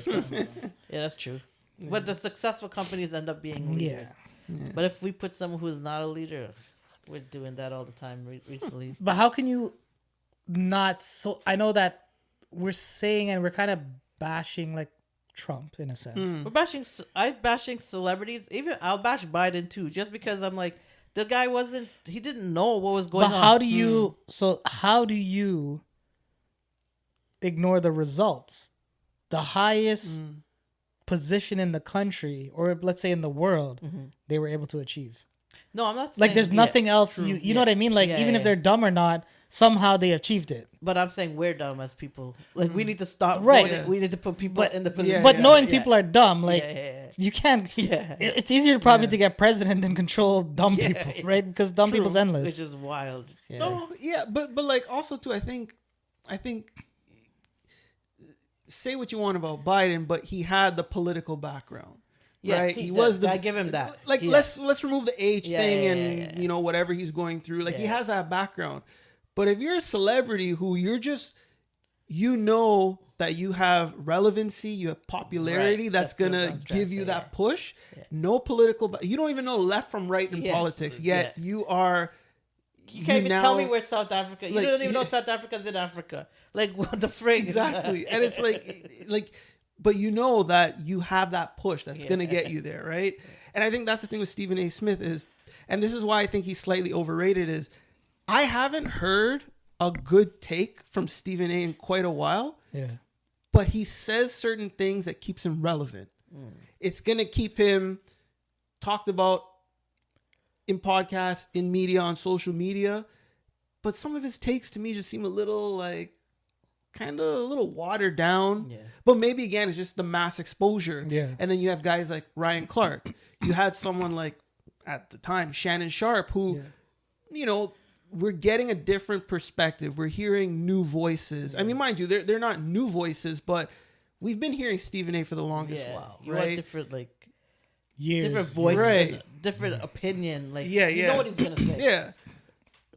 that's true. Yeah. But the successful companies end up being leaders. Yeah. But if we put someone who's not a leader, we're doing that all the time recently. But how can you not I know that we're saying and we're kind of bashing like Trump in a sense. I'm bashing celebrities. Even I'll bash Biden too, just because I'm like, the guy he didn't know what was going on. But how do you ignore the results? The highest position in the country, or let's say in the world, they were able to achieve. No, I'm not saying, like there's nothing else. True. You know what I mean? Like even if they're dumb or not, somehow they achieved it. But I'm saying we're dumb as people. Like we need to stop right. voting. We need to put people in the position. But knowing people are dumb, like you can't. Yeah. It's easier probably to get president than control dumb people, right? Because dumb people's endless. Which is wild. Yeah. No, but like also too, I think say what you want about Biden, but he had the political background. Yes, right? He was I give him that. Like let's remove the age thing and you know whatever he's going through. Like he has that background. But if you're a celebrity who you're just that you have relevancy, you have popularity that's gonna give you that push. Yeah. No political, you don't even know left from right in politics yet. You are. You can't even tell me where South Africa. You don't even know South Africa's in Africa. Like what the frig? Exactly, and it's like. But you know that you have that push that's going to get you there, right? And I think that's the thing with Stephen A. Smith is, and this is why I think he's slightly overrated, is I haven't heard a good take from Stephen A. in quite a while. Yeah. But he says certain things that keeps him relevant. It's going to keep him talked about in podcasts, in media, on social media. But some of his takes to me just seem a little like, kind of a little watered down, but maybe again it's just the mass exposure. And then you have guys like Ryan Clark. You had someone like at the time Shannon Sharp, who you know, we're getting a different perspective. We're hearing new voices. I mean, mind you, they're not new voices, but we've been hearing Stephen A. for the longest while, you right? Want different years, different voices, different opinion. Like you know what he's gonna say.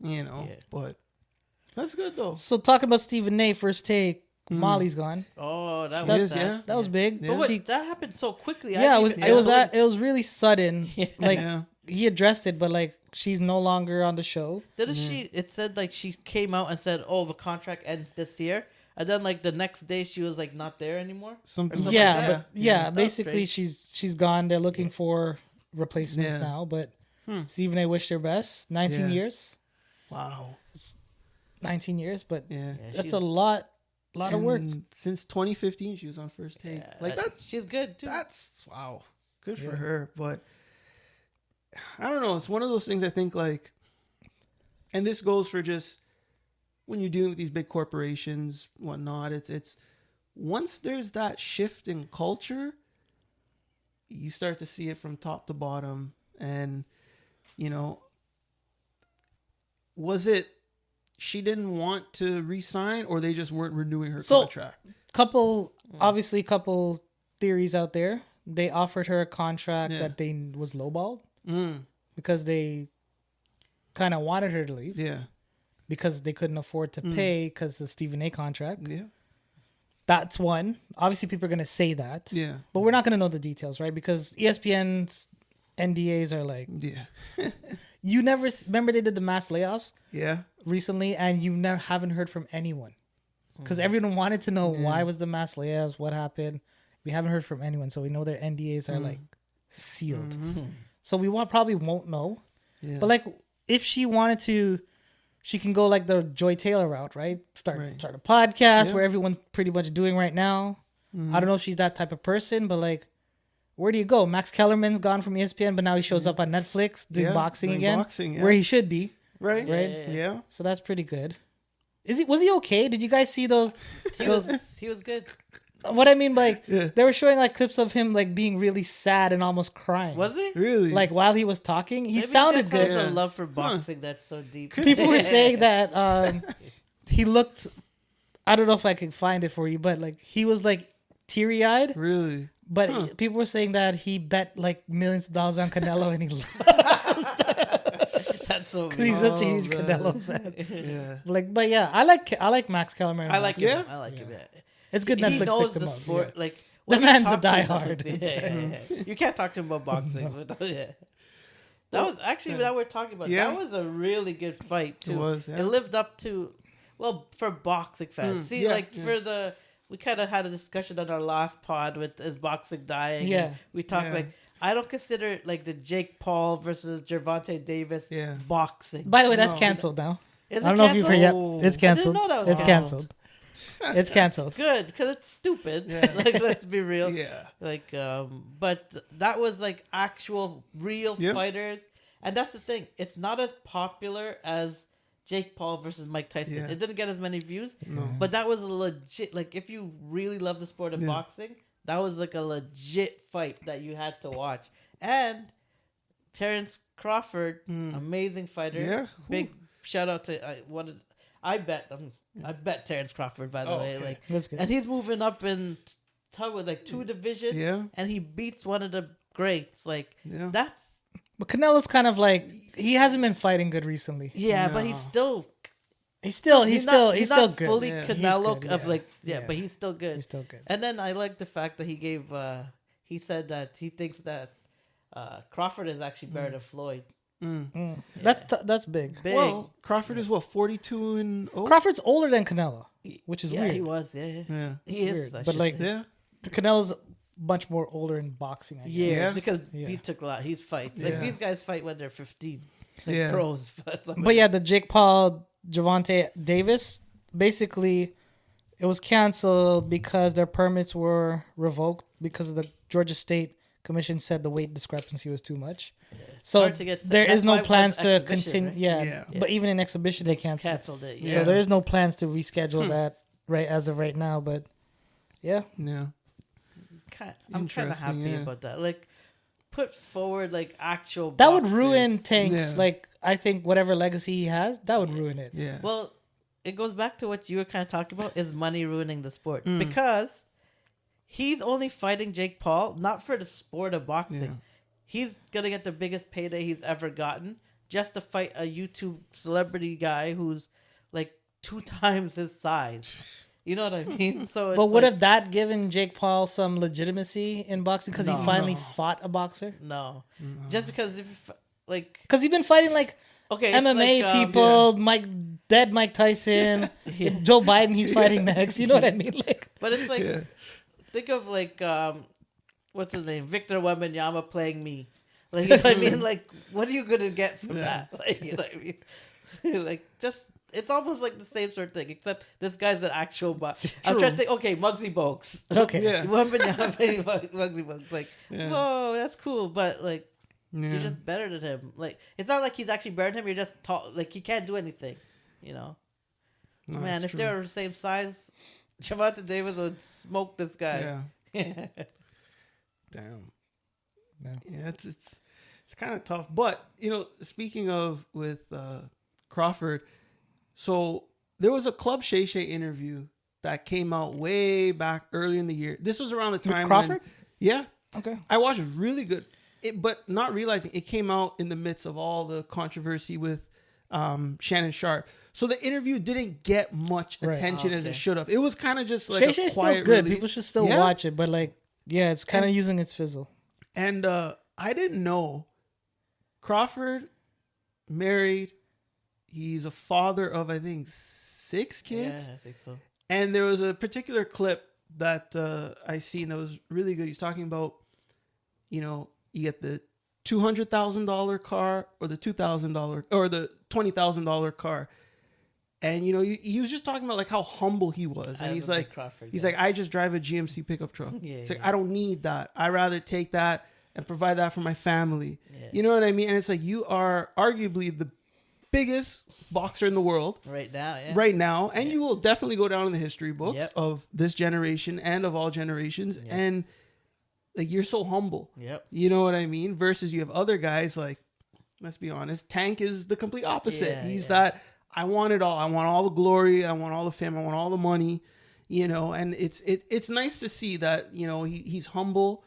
You know, but. That's good though. So talking about Stephen A. first take, Molly's gone. Oh, that was sad. That was big. But that happened so quickly. Yeah, it was really sudden. Like he addressed it, but like she's no longer on the show. Didn't she? It said like she came out and said, "Oh, the contract ends this year," and then like the next day she was like not there anymore. Basically she's gone. They're looking for replacements now, but Stephen A. wished her best. 19 years. Wow. 19 years, but that's a lot of work. Since 2015, she was on First Take. Like that, she's good too. That's good for her. But I don't know. It's one of those things I think like, and this goes for just when you're dealing with these big corporations, whatnot. It's once there's that shift in culture, you start to see it from top to bottom. And you know, was it? She didn't want to re-sign, or they just weren't renewing her contract? Couple theories out there. They offered her a contract that was lowballed because they kind of wanted her to leave. Yeah, because they couldn't afford to pay because of the Stephen A. contract. Yeah, that's one. Obviously, people are gonna say that. Yeah, but we're not gonna know the details, right? Because ESPN's NDAs are like you never remember they did the mass layoffs recently, and you never haven't heard from anyone because everyone wanted to know why was the mass layoffs, what happened. We haven't heard from anyone, so we know their NDAs are like sealed. So we probably won't know. But like if she wanted to, she can go like the Joy Taylor route, right? Start a podcast where everyone's pretty much doing right now. I don't know if she's that type of person, but like, where do you go? Max Kellerman's gone from ESPN, but now he shows up on Netflix doing boxing again, where he should be. Right? Yeah. So that's pretty good. Was he okay? Did you guys see those? He was good. What I mean, like, they were showing like clips of him like being really sad and almost crying. Was he? Really? Like while he was talking, he Maybe sounded good. He has a love for boxing that's so deep. People were saying that he looked I don't know if I can find it for you, but like he was like teary eyed. Really? But people were saying that he bet like millions of dollars on Canelo and he lost. That's so Because he's such a huge man. Canelo fan. Yeah. But yeah, I like Max Kellerman. I like Yeah? him. I like him. Yeah. It's good. He Netflix knows picked him the up, sport. yeah. Like The when you man's a talk to him, diehard. Yeah. You can't talk to him about boxing. Yeah. That was actually that we're talking about. Yeah. That was a really good fight too. It was, yeah. It lived up to, well, for boxing fans. See, yeah, like yeah. for the, we kind of had a discussion on our last pod with is boxing dying. Yeah. And we talked Yeah. like I don't consider like the Jake Paul versus Gervonta Davis Yeah. boxing. By the way, that's No. canceled now. Is I don't it know if you've heard yet. canceled? It's I didn't canceled. know that was It's canceled. It's canceled. Good, because it's stupid. Yeah. Like, let's be real. Yeah. Like, but that was like actual real Yeah. fighters, and that's the thing. It's not as popular as Jake Paul versus Mike Tyson. Yeah. It didn't get as many views, No. but that was a legit. Like, if you really love the sport of Yeah. boxing, that was like a legit fight that you had to watch. And Terrence Crawford, amazing fighter. Yeah. Big shout out to I bet Terrence Crawford, by the way. okay. Like, That's good. and he's moving up in with like 2 divisions. Yeah. And he beats one of the greats. Like, Yeah. that's But Canelo's kind of like he hasn't been fighting good recently. but No. he's still He's still not good. fully Yeah. Canelo He's good, of yeah. like Yeah. but he's still good. He's still good. And then I like the fact that he gave he said that he thinks that Crawford is actually better than Floyd. That's big. Big. Well, Crawford is what, 42 and 0? Crawford's older than Canelo, which is yeah, weird. he was. Yeah. Yeah. He It's is. weird. I But should like say. Yeah. Canelo's much more older in boxing. I guess. Yeah, Yeah. because Yeah. he took a lot. He's fight. Like Yeah. these guys fight when they're 15. Like Yeah. pros. But yeah, the Jake Paul, Gervonta Davis, basically, it was canceled because their permits were revoked because of the Georgia State Commission said the weight discrepancy was too much. So hard to get- there that's is why no it plans was to exhibition, continue. right? Yeah, Yeah. but even in exhibition they canceled. canceled it. Yeah. So there is no plans to reschedule that right as of right now. But yeah, Yeah. I'm kind of happy Interesting, yeah. about that. Like, put forward like actual. that would boxers. ruin Tank's Yeah. like I think whatever legacy he has, that would ruin it. Yeah. Well, it goes back to what you were kind of talking about: is money ruining the sport? Mm. Because he's only fighting Jake Paul not for the sport of boxing. Yeah. He's gonna get the biggest payday he's ever gotten just to fight a YouTube celebrity guy who's like 2 times his size. You know what I mean? So, it's But would like, have that given Jake Paul some legitimacy in boxing because No. he finally fought a boxer? no, just because if like Because he's been fighting like okay, it's MMA like, people, Mike Tyson, Yeah. Joe Biden. He's fighting next. You know what I mean? Like, But it's like Yeah. think of like what's his name, Victor Wembanyama playing me. Like, you know what I mean? Like, what are you gonna get from that? Like, you know what I mean? Like, just it's almost like the same sort of thing, except this guy's an actual box. I'm trying to think. Okay, Muggsy Bogues. okay, Yeah. Wembanyama playing Muggsy Bogues. Like, Yeah. whoa, that's cool, but like, Yeah. you're just better than him. Like, it's not like he's actually better than him. You're just tall. Like, he can't do anything. You know, No, man. that's If true. they were the same size, Gervonta Davis would smoke this guy. Yeah. Damn. Yeah. Yeah, it's kind of tough. But, you know, speaking of with Crawford, so there was a Club Shay Shay interview that came out way back early in the year. This was around the time when- Crawford? yeah. okay. I watched it, really good. But not realizing it came out in the midst of all the controversy with Shannon Sharp. So the interview didn't get much Right. attention as Okay. it should have. It was kind of just like Shay a Shay's still quiet good. release. People should still Yeah. watch it, but like, yeah, it's kind of using its fizzle. And I didn't know Crawford married. He's a father of, I think, 6 kids. Yeah, I think so. And there was a particular clip that I seen that was really good. He's talking about, you know, you get the $200,000 car or the $2,000 or the $20,000 car. And, you know, he was just talking about like how humble he was. And I'm he's a big like, Crawford he's guy. like, I just drive a GMC pickup truck. Yeah, It's like, yeah. I don't need that. I'd rather take that and provide that for my family. Yeah. You know what I mean? And it's like, you are arguably the biggest boxer in the world Right now, yeah. right now. And you will definitely go down in the history books Yep. of this generation and of all generations. Yep. And like, you're so humble. Yep. You know what I mean? Versus you have other guys like, let's be honest, Tank is the complete opposite. Yeah, He's yeah. that I want it all. I want all the glory. I want all the fame. I want all the money. You know, and it's nice to see that, you know, he's humble.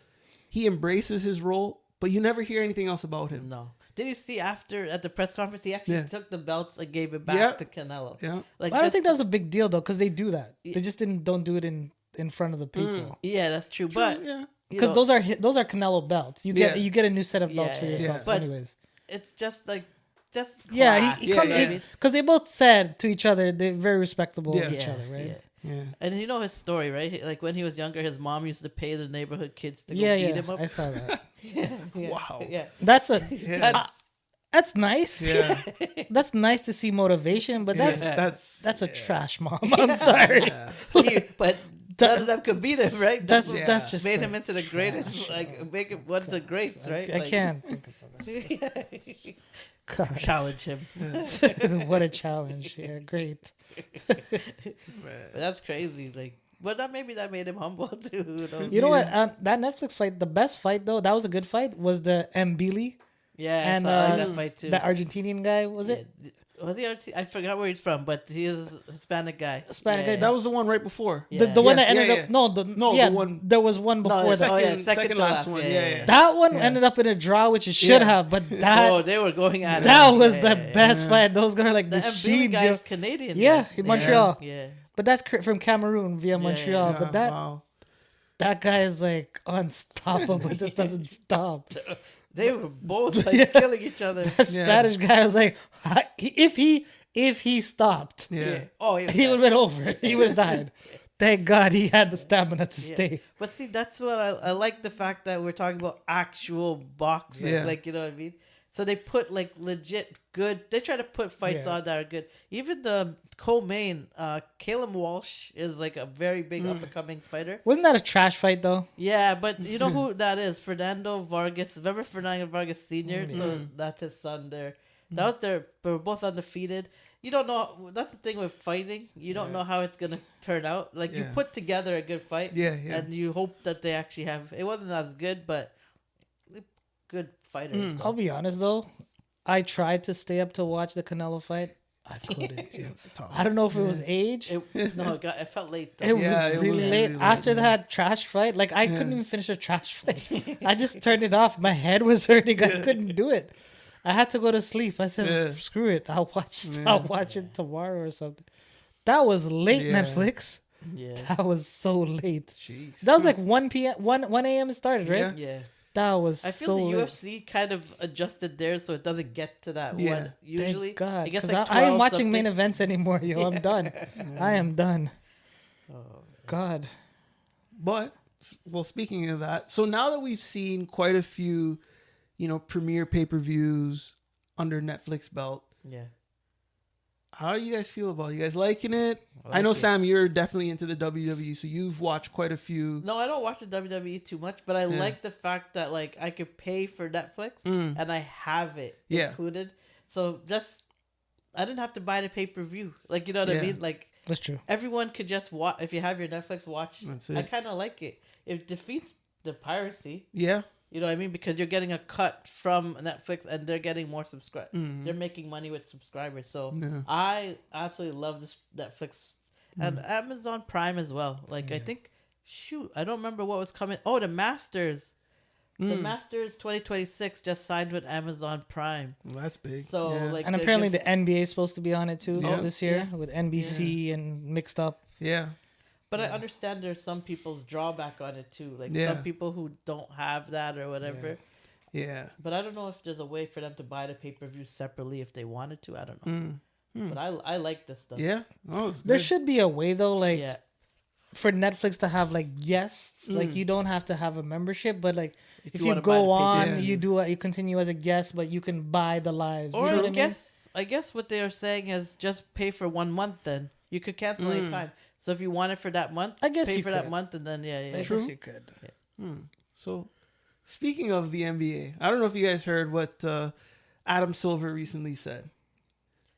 He embraces his role, but you never hear anything else about him. No. Did you see after at the press conference he actually took the belts and gave it back to Canelo? Yeah. Like, I don't think that was a big deal though, because they do that. They just don't do it in front of the people. Yeah, that's true. But because those are Canelo belts. You get a new set of belts for yourself. But anyways, it's just like class. he comes because they both said to each other they're very respectable of each other, right? Yeah. And you know his story, right? Like when he was younger, his mom used to pay the neighborhood kids to go beat him up. I saw that. Wow. Yeah. That's nice. Yeah. That's nice to see motivation, but that's a trash mom. I'm sorry. But none of them could beat him, right? That's just made him into the greatest. Like make him one of the greats, right? I can't think about this. Challenge him. What a challenge! Yeah, great. That's crazy. Like, but that made him humble too. You know what? That Netflix fight, the best fight though, that was a good fight. Was the Mbili? Yeah, and I like that fight too. That Argentinian guy, was it? I forgot where he's from, but he is a Hispanic guy. Guy. That was the one right before. The one that ended up. The one. There was one before that. Second last one. Yeah. That one ended up in a draw, which it should have. But that. They were going at it. That was the best fight. Those guys are like the machines. Guy is Canadian. Yeah, in Montreal. Yeah. But that's from Cameroon via Montreal. But that guy is like unstoppable. It just doesn't stop. They were both like killing each other. The Spanish guy was like, if he stopped, he would have been over. He would have died. Thank God he had the stamina to stay. But see, that's what I like, the fact that we're talking about actual boxing. Yeah. Like, you know what I mean? So they put like legit good. They try to put fights on that are good. Even the co-main, Caleb Walsh is like a very big up and coming fighter. Wasn't that a trash fight though? Yeah, but you know who that is? Fernando Vargas. Remember Fernando Vargas Sr.? So that's his son there. That was they were both undefeated. You don't know. That's the thing with fighting. You don't know how it's gonna turn out. Like you put together a good fight, and you hope that they actually have. It wasn't as good, but good fighters. I'll be honest though, I tried to stay up to watch the Canelo fight. I couldn't. I don't know if it was age. It felt late though. It was really late. After that trash fight, like I couldn't even finish a trash fight. I just turned it off. My head was hurting. I couldn't do it. I had to go to sleep. I said, "Screw it. I'll watch it tomorrow or something." That was late, Netflix. Yeah, that was so late. Jeez. That was like 1 p.m. 1 a.m. it started, right? Yeah. That was I feel so the late. UFC kind of adjusted theirs so it doesn't get to that one. Usually, thank God, it gets because like I ain't watching something. main events anymore, yo. I'm done. I am done. Oh, God. But well, speaking of that, so now that we've seen quite a few, premier pay-per-views under Netflix belt, how do you guys feel about it? You guys liking it? I know, Sam, you're definitely into the WWE, so you've watched quite a few. No, I don't watch the WWE too much, but I like the fact that like I could pay for Netflix and I have it included. So I didn't have to buy the pay-per-view. Like, you know what I mean? Like, that's true. Everyone could just watch. If you have your Netflix, watch. That's it. I kind of like it. It defeats the piracy. Yeah. You know what I mean? Because you're getting a cut from Netflix and they're getting more subscribers. They're making money with subscribers. So I absolutely love this Netflix and Amazon Prime as well. Like, I think, I don't remember what was coming. Oh, the Masters. The Masters 2026 just signed with Amazon Prime. Well, that's big. So and apparently the NBA is supposed to be on it too this year with NBC and mixed up. Yeah. But I understand there's some people's drawback on it too. Like some people who don't have that or whatever. Yeah. But I don't know if there's a way for them to buy the pay-per-view separately if they wanted to. I don't know. But I like this stuff. Yeah. Oh, there should be a way though, like for Netflix to have like guests. Like you don't have to have a membership, but like if you go on, you continue as a guest, but you can buy the lives. Or you know I guess what they are saying is just pay for 1 month. Then you could cancel any time. So if you want it for that month, I guess pay you for could. that month, and then I guess you could. So, speaking of the NBA, I don't know if you guys heard what Adam Silver recently said.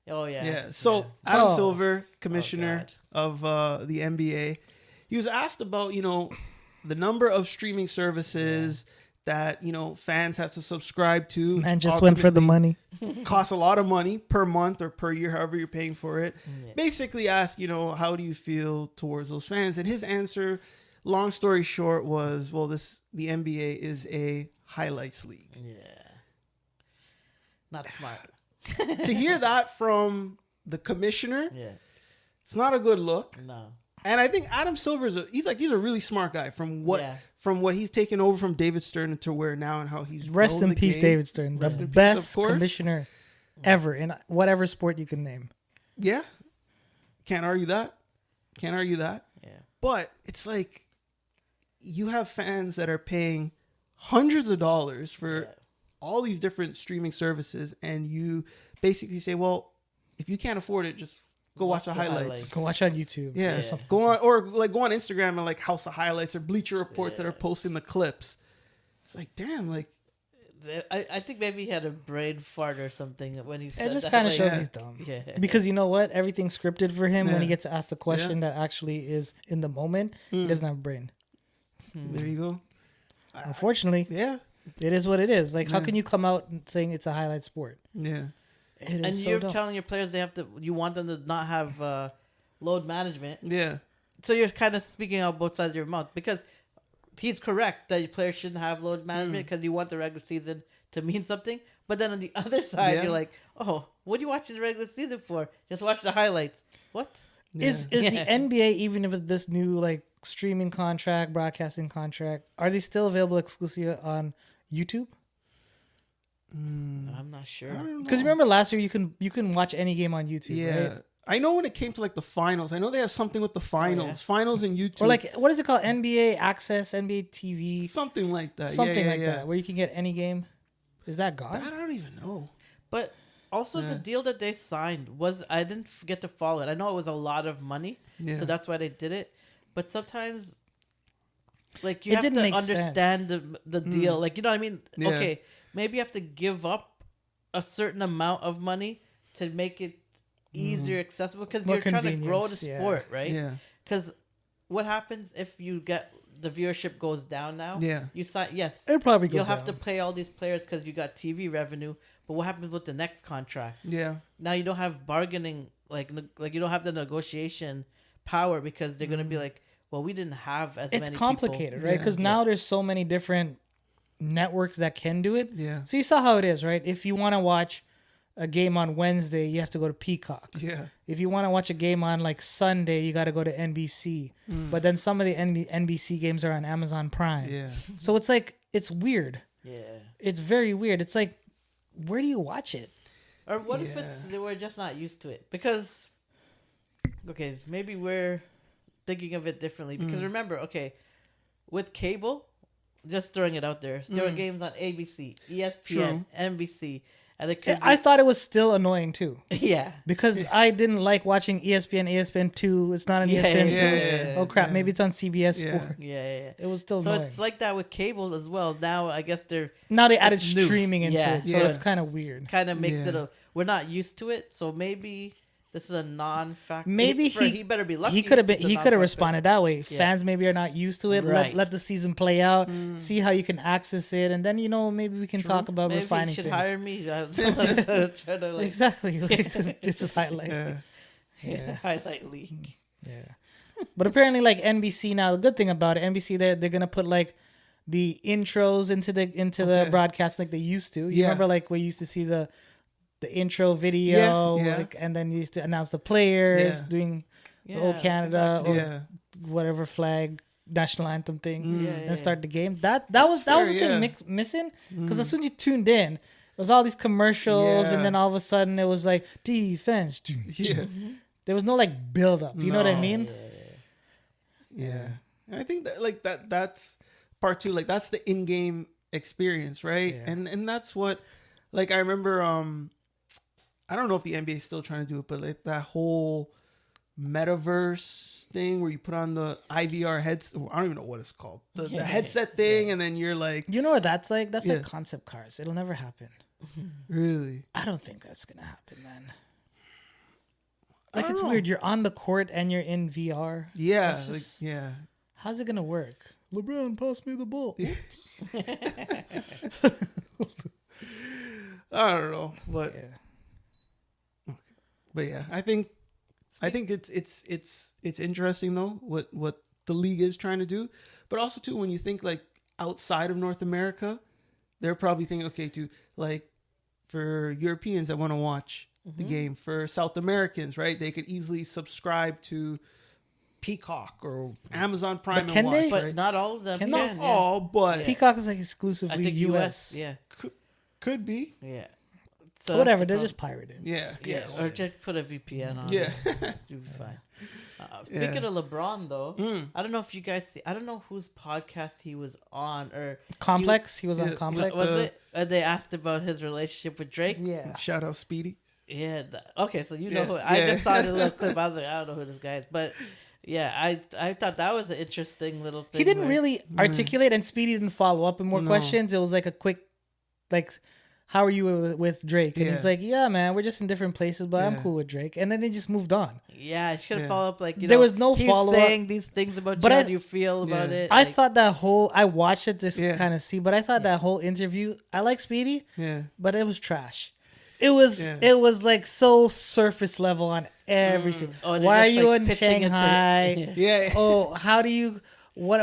Oh yeah. Yeah. So Adam Silver, commissioner of the NBA, he was asked about the number of streaming services that, you know, fans have to subscribe to. Man just went for the money. Costs a lot of money per month or per year, however you're paying for it. Yeah. Basically ask, you know, how do you feel towards those fans? And his answer, long story short, was, well, the NBA is a highlights league. Yeah. Not smart. To hear that from the commissioner, Yeah. it's not a good look. No. And I think Adam Silver's he's a really smart guy from what he's taken over from David Stern to where now and how he's Rest grown in the peace, game. David Stern, the Rest in peace, best of course. commissioner ever in whatever sport you can name. Yeah. Can't argue that. Yeah. But it's like you have fans that are paying hundreds of dollars for all these different streaming services, and you basically say, well, if you can't afford it, just go watch the highlights. Go watch on YouTube. Yeah. Something. Go on, or like go on Instagram and like House of Highlights or Bleacher Report that are posting the clips. It's like, damn, like I think maybe he had a brain fart or something when he said It just that. kind of Like, shows he's dumb. Yeah. Because you know what? Everything's scripted for him. When Yeah. he gets asked the question that actually is in the moment, he doesn't have a brain. there you go. Unfortunately, Yeah. it is what it is. Like, how Yeah. can you come out and saying it's a highlight sport? Yeah. It is And so you're dumb. telling your players you want them to not have load management. Yeah. So you're kind of speaking out both sides of your mouth because he's correct that your players shouldn't have load management because you want the regular season to mean something. But then on the other side, Yeah. you're like, oh, what are you watching the regular season for? Just watch the highlights. What? Is Yeah. the NBA, even with this new like streaming contract, broadcasting contract, are they still available exclusively on YouTube? I'm not sure. Because remember last year you can watch any game on YouTube, Yeah. right? I know when it came to like the finals, I know they have something with the finals. yeah. Finals and YouTube. Or like what is it called? NBA Access, NBA TV, something like that. something Yeah, like yeah. that, where you can get any game. Is that gone? I don't even know. But also the deal that they signed was I didn't get to follow it. I know it was a lot of money, Yeah. so that's why they did it. But sometimes, like you It have didn't to make understand the deal. Like you know what I mean? Yeah. Okay, maybe you have to give up a certain amount of money to make it easier accessible because More you're trying to grow the convenience, yeah. sport, right? Yeah. Because what happens if you get the viewership goes down now? Yeah. You sign yes. It'll probably go You'll have to down. pay all these players because you got TV revenue. But what happens with the next contract? Yeah. Now you don't have bargaining like you don't have the negotiation power because they're gonna be like, well, we didn't have as It's many complicated, people. right? Yeah. Because now there's so many different networks that can do it. Yeah. So you saw how it is, right? If you want to watch a game on Wednesday, you have to go to Peacock. Yeah. If you want to watch a game on like Sunday, you got to go to NBC. But then some of the NBC games are on Amazon Prime. Yeah. So it's like, it's weird. Yeah. It's very weird. It's like, where do you watch it? Or what if it's they were just not used to it? Because okay, maybe we're thinking of it differently. Because remember, okay, with cable, just throwing it out there, there were games on ABC, ESPN, NBC, and it could I thought it was still annoying too. yeah. Because I didn't like watching ESPN 2. It's not on Yeah, ESPN 2. yeah, Oh crap, yeah. maybe it's on CBS Yeah. Sport. Yeah. It was still So annoying. it's like that with cable as well. Now I guess they're Now they added it's new. streaming into Yeah, it, so yeah. it's kind of weird. kind of makes Yeah. it a we're not used to it. So maybe this is a non-factor. Maybe he better be lucky. He could have if it's a He could have non-factor. responded that way. Yeah. Fans maybe are not used to it. Right. Let the season play out. See how you can access it, and then maybe we can talk about Maybe refining you should things. hire me. Try to like Exactly. Like, it's a highlight. Yeah. Yeah. highlight league. Yeah. But apparently, like NBC now, the good thing about it, NBC they're gonna put like the intros into the broadcast like they used to. You Yeah. remember like we used to see the intro video, Yeah, yeah. like, and then you used to announce the players Yeah. doing the Yeah, old Canada or Yeah. whatever flag national anthem thing, Yeah, and yeah. start the game. That was fair, the yeah. thing missing because as soon as you tuned in, it was all these commercials, Yeah. and then all of a sudden it was like defense. Yeah. There was no like build up. You know what I No. mean? Yeah. And I think that like that's part two. Like that's the in-game experience, right? Yeah. And that's what like I remember I don't know if the NBA is still trying to do it, but like that whole metaverse thing where you put on the IVR headset. I don't even know what it's called. The headset thing, and then you're like, You know what that's like? That's Yeah. like concept cars. It'll never happen. really? I don't think that's gonna happen, man. Like don't it's know. weird. You're on the court and you're in VR. Yeah. It's just- like, yeah. How's it gonna work? LeBron, pass me the ball. I don't know, but yeah, I think it's interesting though what the league is trying to do, but also too when you think like outside of North America, they're probably thinking, okay, to like for Europeans that want to watch the game, for South Americans, right? They could easily subscribe to Peacock or Amazon Prime can and watch, they? But right? not all of them. Not all, but Peacock is like I exclusively think US. Yeah. Could be. Yeah. So Whatever, that's the they're just problem. pirated. Yeah, or just put a VPN on. Yeah. You'll be fine. Speaking of LeBron, though, I don't know if you guys see. I don't know whose podcast he was on or Complex. He was on Complex. Was it? They asked about his relationship with Drake. Yeah. Shout out Speedy. Yeah. Okay, so you know who? I just saw the little clip. I was like, I don't know who this guy is, but yeah, I thought that was an interesting little thing. He didn't really articulate, and Speedy didn't follow up with more questions. It was like a quick, like, how are you with Drake? And he's like, yeah, man, we're just in different places, but I'm cool with Drake. And then they just moved on. Yeah, I should have followed up. Like, there was no he's follow up. saying these things about you. How do you feel about it? I thought that whole, I watched it just kind of see, but I thought that whole interview, I like Speedy, but it was trash. It was like so surface level on every single. Why are you in Shanghai? Oh, how do you?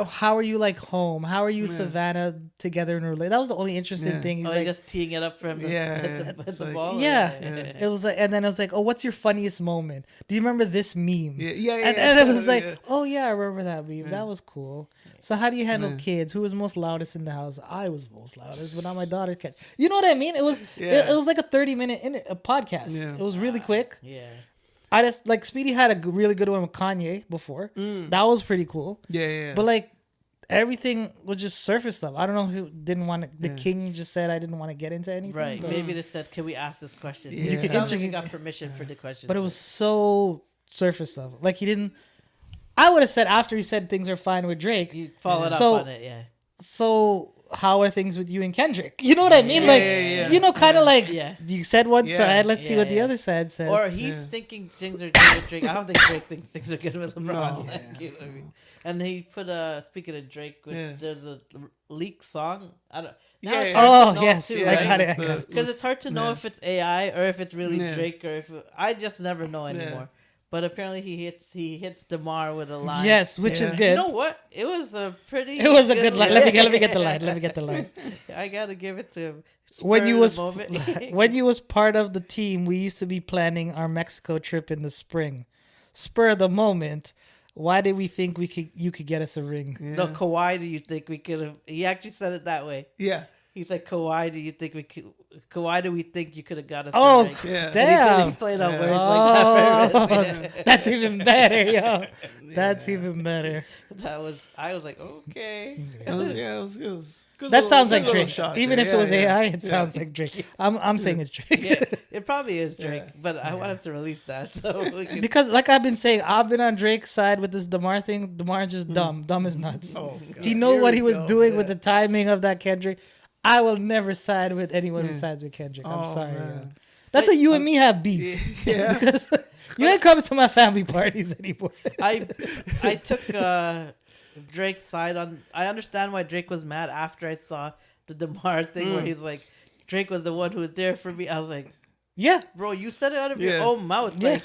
How are you like home? How are you Savannah together in a relationship? That was the only interesting thing. He's like just teeing it up for him to hit the ball. It was like, and then it was like, oh, what's your funniest moment? Do you remember this meme? And it was like, oh yeah, I remember that meme. That was cool. So how do you handle kids? Who was most loudest in the house? I was most loudest, but now my daughter can. You know what I mean? It was it was like a 30-minute podcast. It was really quick. Yeah. I just like Speedy had a really good one with Kanye before. That was pretty cool. But like everything was just surface stuff. I don't know who didn't want to. The king just said I didn't want to get into anything. Right. But Maybe they said, "Can we ask this question?" You could sounds like you got permission for the question. But it was so surface stuff. Like he didn't. I would have said after he said things are fine with Drake. You followed up on it, yeah. So how are things with you and Kendrick? You know what I mean? You know, kind of like you said one side. Let's see what the other side said. Or he's thinking things are good with Drake. I don't think Drake thinks things are good with LeBron. No. Like, you know what I mean? And he put speaking of Drake, there's a leak song. I don't. Yes, too, because it's hard to know if it's AI or if it's really Drake or if I just never know anymore. But apparently he hits DeMar with a line. Yes, which is good. You know what? It was a pretty. It was a good line. Let me get the line. I gotta give it to him. When you was part of the team, we used to be planning our Mexico trip in the spring. Spur of the moment. Why did we think you could get us a ring? No, Kawhi, do you think we could have? He actually said it that way. Yeah. He's like, Kawhi, do you think we could? Kawhi, do we think you could have got us? Oh, damn! He played on words like that. That's even better, yo. That's even better. I was like, okay. It was good. That sounds like Drake. Shot Even if it was AI, it sounds like Drake. I'm saying it's Drake. It probably is Drake, but I want him to release that. So because, like I've been saying, I've been on Drake's side with this DeMar thing. DeMar just dumb as nuts. Oh, he knew what he was doing with the timing of that Kendrick. I will never side with anyone who sides with Kendrick. I'm sorry. That's what you and me have beef. Because you ain't coming to my family parties anymore. I took Drake's side on. I understand why Drake was mad after I saw the DeMar thing where he's like, Drake was the one who was there for me. I was like, yeah, bro, you said it out of your own mouth. Like,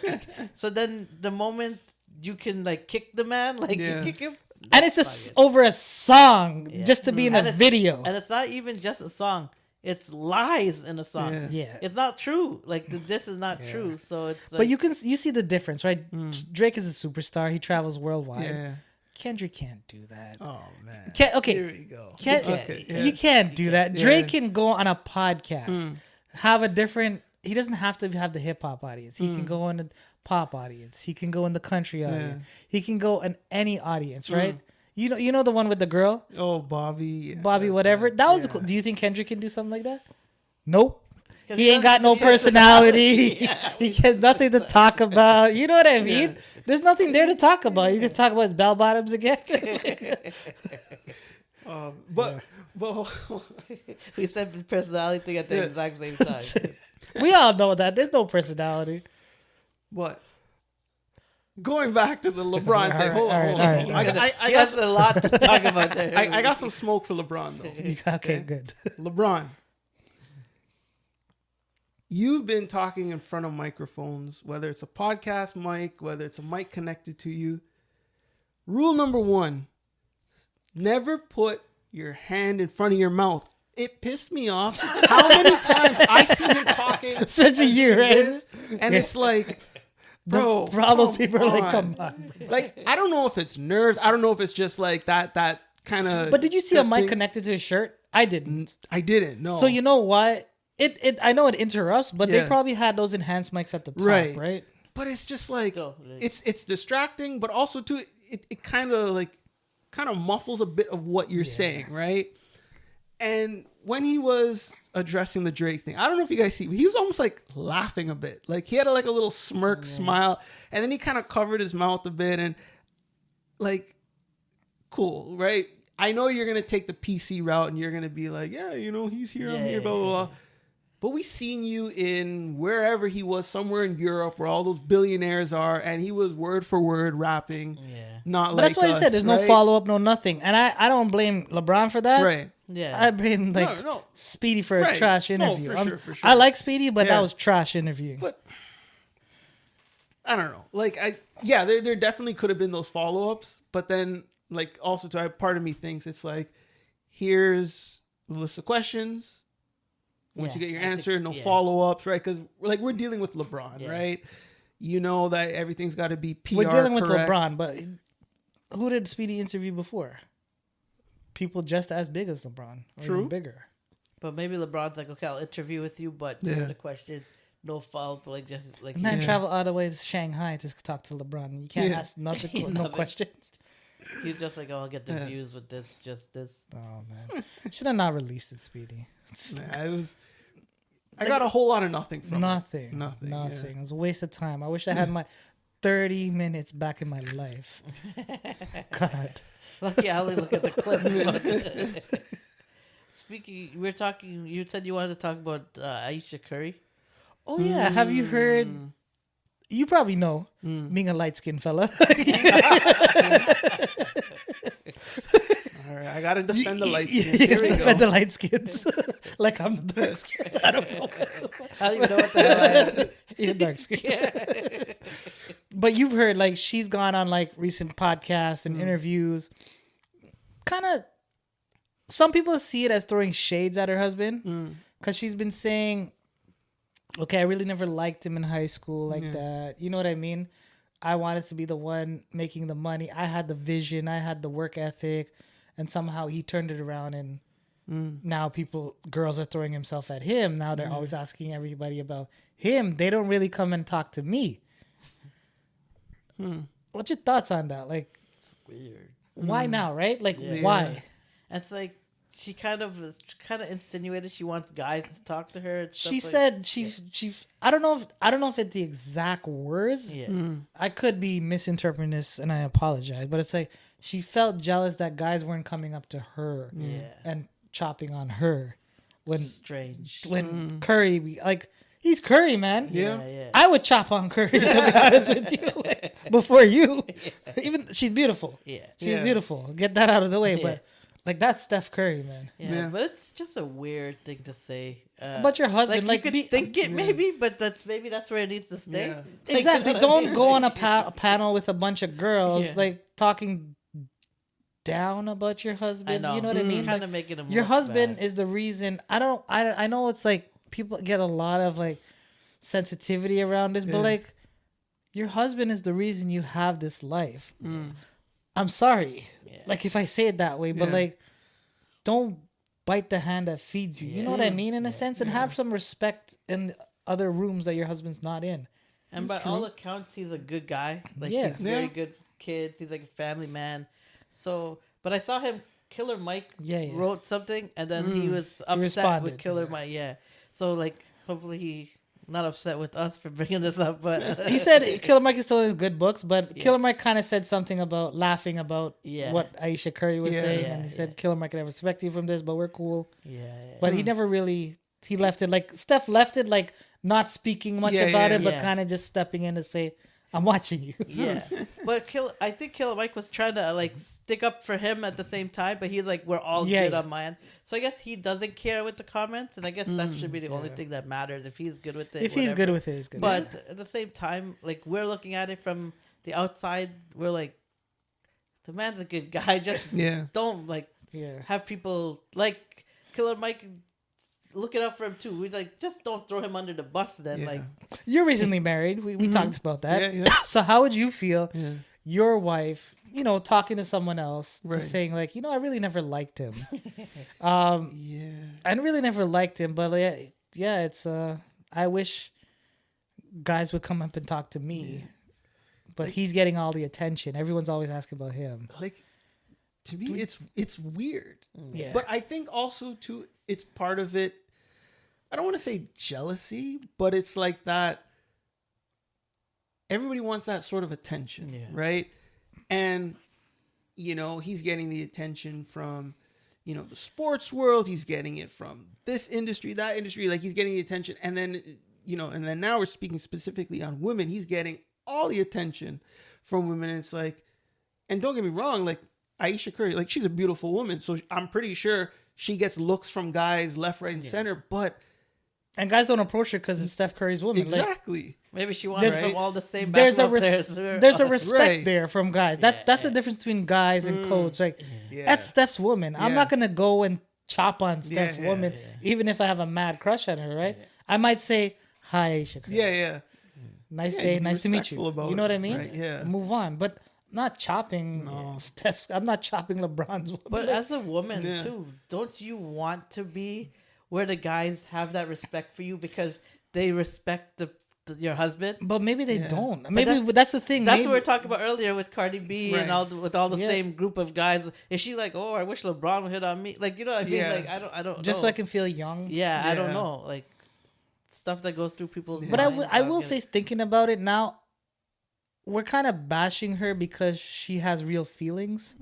so then the moment you can like kick the man, like you kick him. And it's over a song just to be in a video. And it's not even just a song. It's lies in a song. Yeah. It's not true. Like this is not true. So it's like, but you see the difference, right? Drake is a superstar. He travels worldwide. Yeah. Kendrick can't do that. Oh man. Here we go. You can't do that. Drake can go on a podcast, have a different. He doesn't have to have the hip hop audience. He can go in the pop audience. He can go in the country audience. He can go in any audience, right? You know the one with the girl? Oh, Bobby. Yeah, Bobby, whatever. That was cool. Do you think Kendrick can do something like that? Nope. He ain't got no personality. He has nothing to talk about. You know what I mean? There's nothing there to talk about. You can talk about his bell bottoms again. But we said the personality thing at the exact same time. We all know that. There's no personality. What? going back to the LeBron thing. Hold on. I got a lot to talk about there. I got some smoke for LeBron though. Okay, good. LeBron, you've been talking in front of microphones, whether it's a podcast mic, whether it's a mic connected to you. Rule number 1, never put your hand in front of your mouth. It pissed me off how many times I see him talking. Such a year, right? And it's like, bro, for all those people are like, come on. Like, I don't know if it's nerves. I don't know if it's just like that kind of. But did you see a mic connected to his shirt? I didn't. I didn't. No. So you know what? It I know it interrupts, but they probably had those enhanced mics at the top, right? But it's just like it's distracting, but also too it kind of muffles a bit of what you're saying, right? And when he was addressing the Drake thing, I don't know if you guys see, he was almost like laughing a bit. Like he had a little smirk smile, and then he kind of covered his mouth a bit and like, cool, right? I know you're going to take the PC route and you're going to be like, yeah, he's here, I'm here, blah, blah, blah. But we seen you in wherever he was, somewhere in Europe where all those billionaires are, and he was word for word rapping. Yeah. But that's why I said there's no follow-up, no nothing. And I don't blame LeBron for that. Right. Yeah. I blame Speedy for a trash interview. No, for sure. I like Speedy, but that was trash interviewing. But I don't know. There definitely could have been those follow-ups, but then also part of me thinks it's like, here's the list of questions. Once you get your answer, no follow-ups, right? Because we're dealing with LeBron, right? You know that everything's got to be PR We're dealing with correct. LeBron, but who did Speedy interview before? People just as big as LeBron. Or True. Even bigger. But maybe LeBron's like, okay, I'll interview with you, but to the question, no follow-up, Man, travel all the way to Shanghai to talk to LeBron. You can't ask nothing, no questions. He's just like, I'll get the views with this, just this. Oh, man. Should have not released it, Speedy. I got a whole lot of nothing from Nothing. Yeah. It was a waste of time. I wish I had my 30 minutes back in my life. God. Lucky I only look at the clip. Speaking, we're talking, you said you wanted to talk about Ayesha Curry. Oh, yeah. Have you heard... You probably know, being a light-skinned fella. All right, I got to defend the light skins. Here we go. Defend the light skins. Like I'm the dark skin. I don't know. I don't even know what the hell I am. You're dark skin. But you've heard, she's gone on, recent podcasts and interviews. Kind of, some people see it as throwing shades at her husband. Because she's been saying... Okay, I really never liked him in high school that. You know what I mean? I wanted to be the one making the money. I had the vision. I had the work ethic. And somehow he turned it around and now girls are throwing himself at him. Now they're always asking everybody about him. They don't really come and talk to me. What's your thoughts on that? It's weird. Why now, right? Why? It's like... She kind of insinuated she wants guys to talk to her. She said she I don't know if it's the exact words. Yeah. I could be misinterpreting this and I apologize, but it's like she felt jealous that guys weren't coming up to her and chopping on her when Curry he's Curry, man. Yeah. I would chop on Curry to be honest with you before you. Even she's beautiful. Yeah. She's beautiful. Get that out of the way, but that's Steph Curry, man. Yeah, but it's just a weird thing to say. But your husband, you could think it maybe, but that's where it needs to stay. Yeah. Exactly. Don't go on a panel with a bunch of girls talking down about your husband. You know what I mean? Kind of making him. Your husband bad. is the reason. I know it's people get a lot of sensitivity around this, but your husband is the reason you have this life. I'm sorry. Yeah. If I say it that way, but don't bite the hand that feeds you. You know what I mean? In a sense, and have some respect in other rooms that your husband's not in. And by all accounts, he's a good guy. He's very good kids. He's a family man. So, but I saw him, Killer Mike wrote something, and then he was upset with Killer Mike. Yeah. So hopefully he not upset with us for bringing this up, but he said Killer Mike is still in his good books, but Killer Mike kind of said something about laughing about what Ayesha Curry was saying, and he said Killer Mike can respect you from this, but we're cool. But he never really left it Steph left it not speaking much about it, but kind of just stepping in to say, I'm watching you. Yeah, but I think Killer Mike was trying to like stick up for him at the same time, but he's like, we're all good on my end. So I guess he doesn't care with the comments, and I guess that should be the only thing that matters. If he's good with it, if he's good with it, he's good. But at the same time, like we're looking at it from the outside, we're like, the man's a good guy. Just don't like have people like Killer Mike. Look it up for him too. We like just don't throw him under the bus. Then like you're recently married. We talked about that. So how would you feel? Your wife, talking to someone else, saying like, I really never liked him. I really never liked him, but it's I wish guys would come up and talk to me, but he's getting all the attention. Everyone's always asking about him. Like, to me, it's weird. Yeah, but I think also too, it's part of it. I don't want to say jealousy, but it's like that. Everybody wants that sort of attention, right? And, he's getting the attention from, the sports world. He's getting it from this industry, that industry. Like, he's getting the attention. And then, and then now we're speaking specifically on women. He's getting all the attention from women. And it's like, and don't get me wrong, like, Ayesha Curry, like, she's a beautiful woman. So I'm pretty sure she gets looks from guys left, right, and center. And guys don't approach her because it's Steph Curry's woman. Exactly. Like, maybe she wants from all the same there's a respect Right. there from guys. That's the difference between guys and coach. Like, that's Steph's woman. I'm not going to go and chop on Steph's woman, even if I have a mad crush on her, right? I might say, hi, Ayesha Curry. Yeah. Nice day. Nice to meet you. You know what I mean? Right, yeah. Move on. But I'm not chopping Steph's. I'm not chopping LeBron's woman. But as a woman, too, don't you want to be where the guys have that respect for you because they respect your husband? But maybe they don't. Maybe that's the thing. That's what we were talking about earlier with Cardi B and with all the same group of guys. Is she like, oh, I wish LeBron would hit on me? Like, you know what I mean? Like, I don't just know. so I can feel young. Yeah, I don't know. Like, stuff that goes through people's But I will say, thinking about it now, we're kind of bashing her because she has real feelings.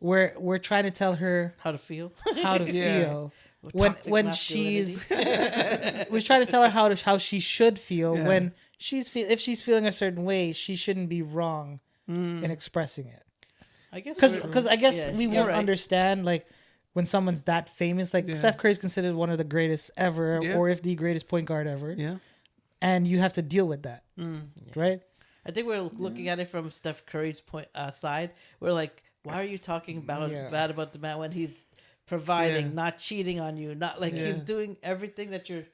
We're trying to tell her how to feel. Feel. When she's we're trying to tell her how she should feel when if she's feeling a certain way, she shouldn't be wrong in expressing it. I guess because I guess we won't understand like when someone's that famous. Like Steph Curry is considered one of the greatest ever, or if the greatest point guard ever. Yeah, and you have to deal with that, right? I think we're looking at it from Steph Curry's side. We're like, why are you talking bad about the man when he's providing, not cheating on you, not like he's doing everything that you're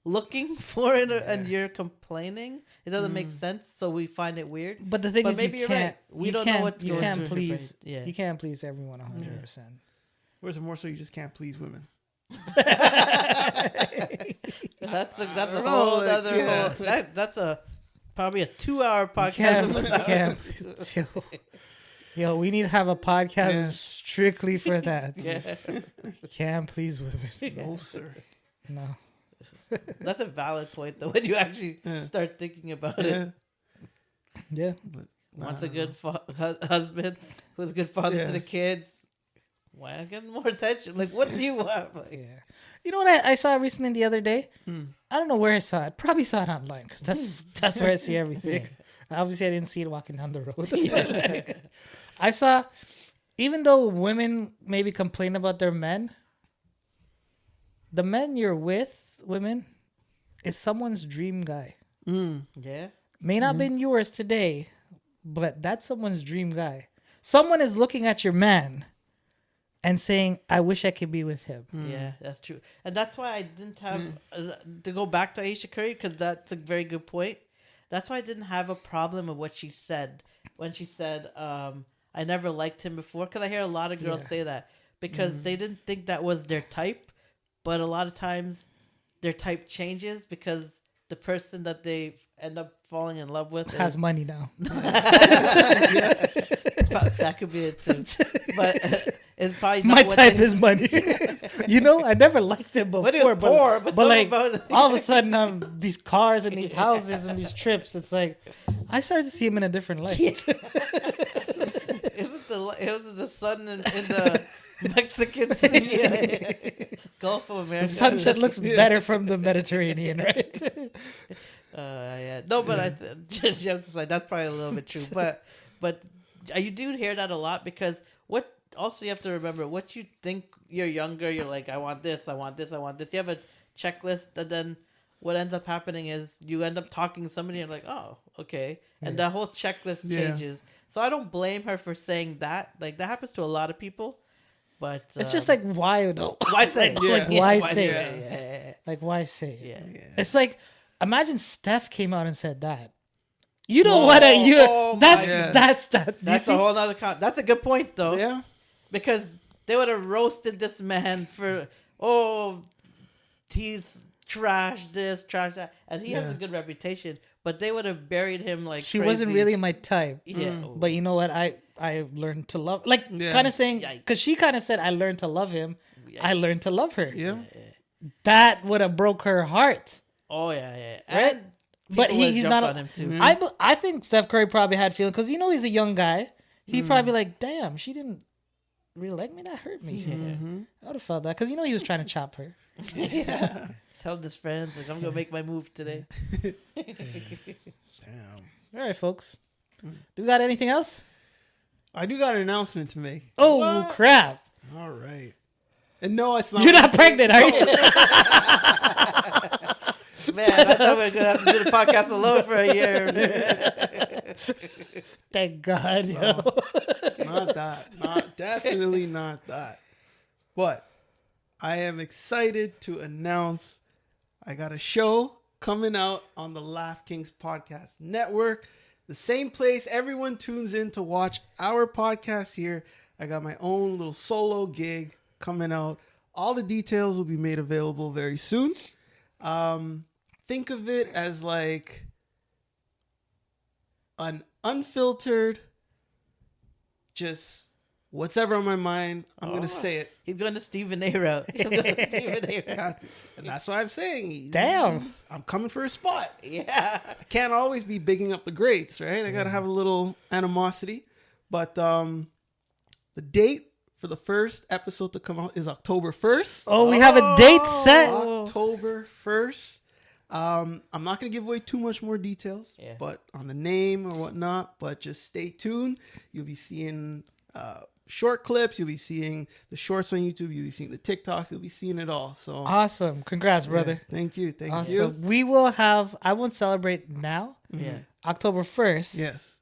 looking for and you're complaining? It doesn't make sense, so we find it weird. But the thing is, maybe you're right. We don't know what you can't please. You can't please everyone 100%. Or is it more so you just can't please women? That's a whole other whole. That's probably a 2-hour podcast. Yo, we need to have a podcast strictly for that. Can't please women. No, sir. No. That's a valid point, though, when you actually start thinking about it. Yeah. But wants a good husband, who's a good father to the kids. Why am I getting more attention? Like, what do you want? Like, you know what I saw recently the other day? I don't know where I saw it. Probably saw it online because that's where I see everything. Obviously, I didn't see it walking down the road. I saw, even though women maybe complain about their men, the men you're with, women, is someone's dream guy. Yeah. May not been yours today, but that's someone's dream guy. Someone is looking at your man and saying, I wish I could be with him. Yeah, that's true. And that's why I didn't have, to go back to Ayesha Curry, because that's a very good point. That's why I didn't have a problem with what she said when she said, I never liked him before. Because I hear a lot of girls say that because they didn't think that was their type. But a lot of times their type changes because the person that they end up falling in love with has money now. That could be it too. But it's probably not my type is money. I never liked him before. But he was poor. But like all of a sudden, these cars and these houses and these trips, it's like I started to see him in a different light. Isn't the sun in the Mexican Sea, Gulf of America? The sunset looks better from the Mediterranean, right? Yeah. No, but jokes aside, that's probably a little bit true. But you do hear that a lot because what also you have to remember, what you think you're younger, you're like, I want this, I want this, I want this. You have a checklist, and then what ends up happening is you end up talking to somebody and you're like, oh, okay. And the whole checklist changes. So I don't blame her for saying that. Like, that happens to a lot of people. But it's just like, why though? Why say it? Like, why say it? it? Like, why say it? Yeah. It's like, imagine Steph came out and said that. You don't want to. That's a whole nother. That's a good point, though. Yeah. Because they would have roasted this man for, he's trash this, trash that, and he has a good reputation. But they would have buried him like she crazy. wasn't really my type. Yeah. But you know what? I learned to love, like, kind of saying, because she kind of said, I learned to love him. I learned to love her. Yeah. That would have broke her heart. Oh yeah. Right? And but he's not on him too. I think Steph Curry probably had feelings because he's a young guy. He'd probably like, damn, she didn't really like me. That hurt me. I would have felt that because he was trying to chop her. Yeah. Tell his friends, like, I'm gonna make my move today. Damn. All right, folks. Do we got anything else? I do got an announcement to make. Oh, crap. All right. And no, it's not. You're not pregnant, are you? Man, I thought we were gonna have to do the podcast alone for a year. Thank God. Not that. Definitely not that. But I am excited to announce I got a show coming out on the Laugh Kings Podcast Network. The same place everyone tunes in to watch our podcast here. I got my own little solo gig coming out. All the details will be made available very soon. Think of it as like an unfiltered, just what's ever on my mind. I'm going to say it. He's going to Stephen A. route. And that's what I'm saying. Damn. I'm coming for a spot. Yeah. I can't always be bigging up the greats, right? I got to have a little animosity. But the date for the first episode to come out is October 1st. Oh, we have a date set. October 1st. I'm not going to give away too much more details, but on the name or whatnot, but just stay tuned. You'll be seeing short clips. You'll be seeing the shorts on YouTube. You'll be seeing the TikToks. You'll be seeing it all. So awesome. Congrats, brother. Thank you. Thank awesome. you. We will have, I won't celebrate now. Yeah. October 1st. Yes.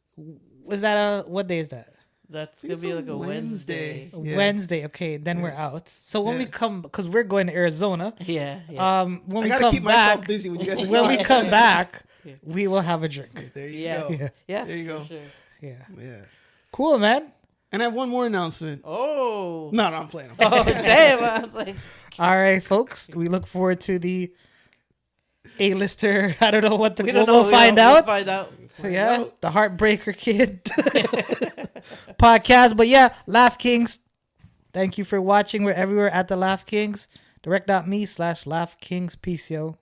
Was that what day is that? That's going to be like a Wednesday. Yeah. Wednesday. Okay. Then we're out. So when we come, because we're going to Arizona. Yeah. When I we gotta come keep back, myself busy when you guys when we come back, we will have a drink. There you Yes. go. Yeah. Yes. There you go. Sure. Yeah. Yeah. Cool, man. And I have one more announcement. Oh. No, I'm playing. Oh, damn. I was like... All right, folks. We look forward to the A-lister. I don't know what we'll find out. We'll find out. Yeah, the Heartbreaker Kid podcast. But yeah, Laugh Kings. Thank you for watching. We're everywhere at the Laugh Kings. Direct.me/Laugh Kings. Peace, yo.